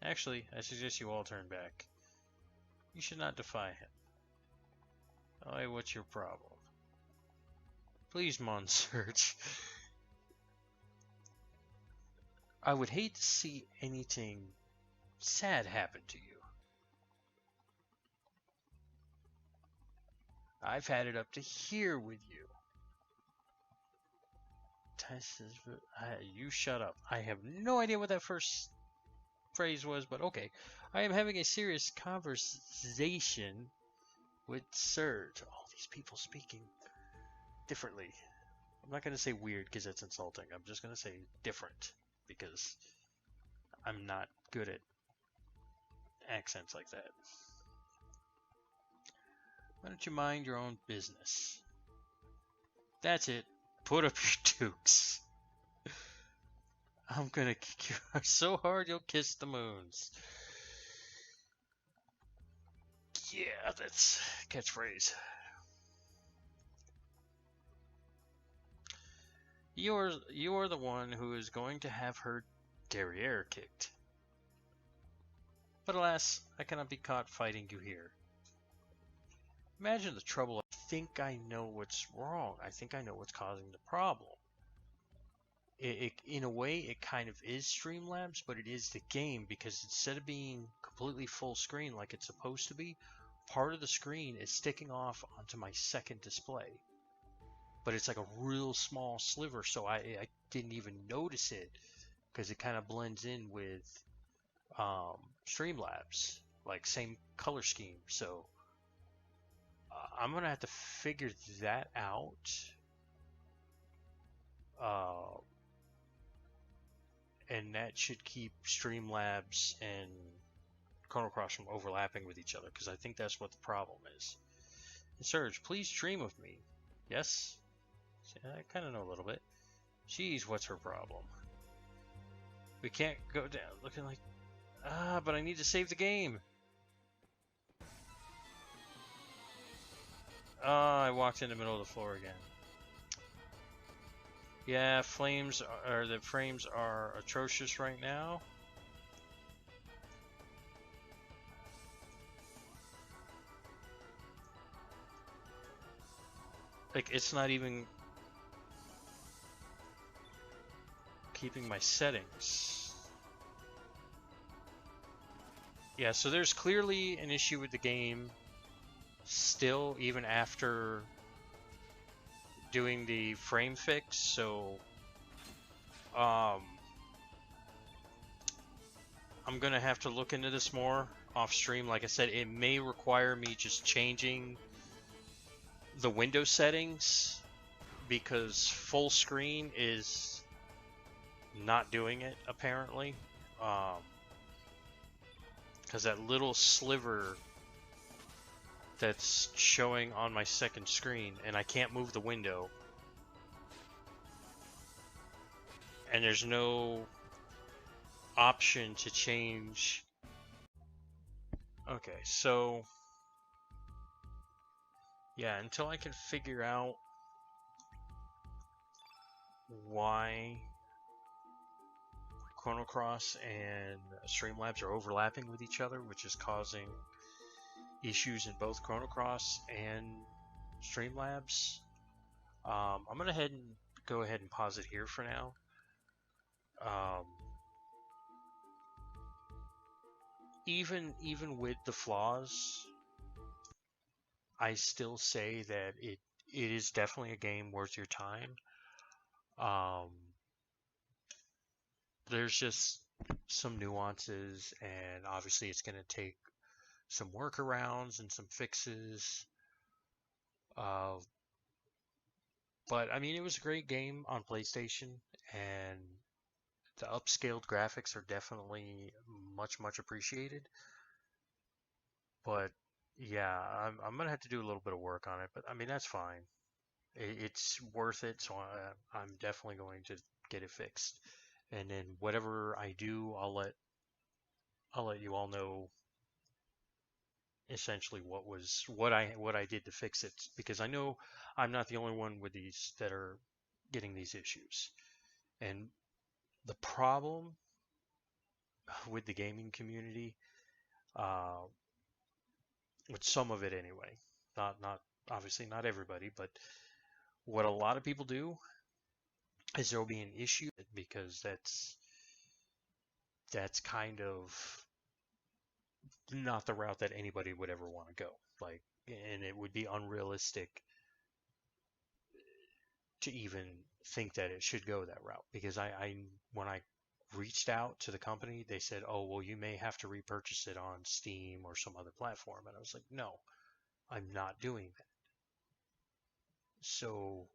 Actually, I suggest you all turn back. You should not defy him. Oh, what's your problem? Please, Monsieur. I would hate to see anything sad happen to you. I've had it up to here with you. You shut up. I have no idea what that first phrase was, but okay. I am having a serious conversation with Serge. All these people speaking differently. I'm not going to say weird because that's insulting. I'm just going to say different because I'm not good at accents like that. Why don't you mind your own business? That's it. Put up your dukes. I'm gonna kick you so hard you'll kiss the moons. Yeah, that's catchphrase. You're the one who is going to have her derriere kicked. But alas, I cannot be caught fighting you here. Imagine the trouble. I think I know what's wrong. I think I know what's causing the problem. In a way, it kind of is Streamlabs, but it is the game because instead of being completely full screen like it's supposed to be, part of the screen is sticking off onto my second display. But it's like a real small sliver, so I didn't even notice it because it kind of blends in with Streamlabs, like same color scheme. So I'm gonna have to figure that out. And that should keep Streamlabs and Chrono Cross from overlapping with each other, because I think that's what the problem is. And Serge, please dream of me. Yes? I kind of know a little bit. Jeez, what's her problem? We can't go down looking like... but I need to save the game. I walked in the middle of the floor again. Yeah, the frames are atrocious right now. Like, it's not even keeping my settings. Yeah, so there's clearly an issue with the game still, even after doing the frame fix. So I'm gonna have to look into this more off stream. Like I said, it may require me just changing the window settings because full screen is not doing it apparently, because that little sliver that's showing on my second screen, and I can't move the window, and there's no option to change. Okay, so yeah, until I can figure out why Chrono Cross and Streamlabs are overlapping with each other, which is causing issues in both Chrono Cross and Streamlabs. I'm gonna go ahead and pause it here for now. Even with the flaws, I still say that it is definitely a game worth your time. There's just some nuances, and obviously it's going to take some workarounds and some fixes. But I mean, it was a great game on PlayStation, and the upscaled graphics are definitely much appreciated. But yeah, I'm gonna have to do a little bit of work on it, but I mean, that's fine. It's worth it, so I'm definitely going to get it fixed. And then whatever I do, I'll let you all know essentially what I did to fix it, because I know I'm not the only one with these that are getting these issues. And the problem with the gaming community, uh, with some of it anyway, not obviously not everybody, but what a lot of people do is there'll be an issue because that's kind of not the route that anybody would ever want to go. Like, and it would be unrealistic to even think that it should go that route, because I when I reached out to the company, they said, "Oh, well, you may have to repurchase it on Steam or some other platform," and I was like, "No, I'm not doing that." So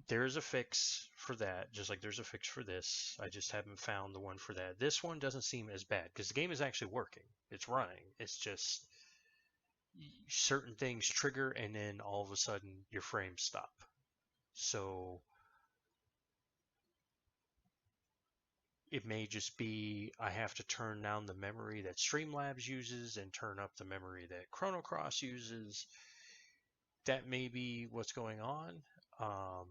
there's a fix for that, just like there's a fix for this. I just haven't found the one for that. This one doesn't seem as bad because the game is actually working. It's running. It's just certain things trigger and then all of a sudden your frames stop. So it may just be I have to turn down the memory that Streamlabs uses and turn up the memory that Chrono Cross uses. That may be what's going on. Um,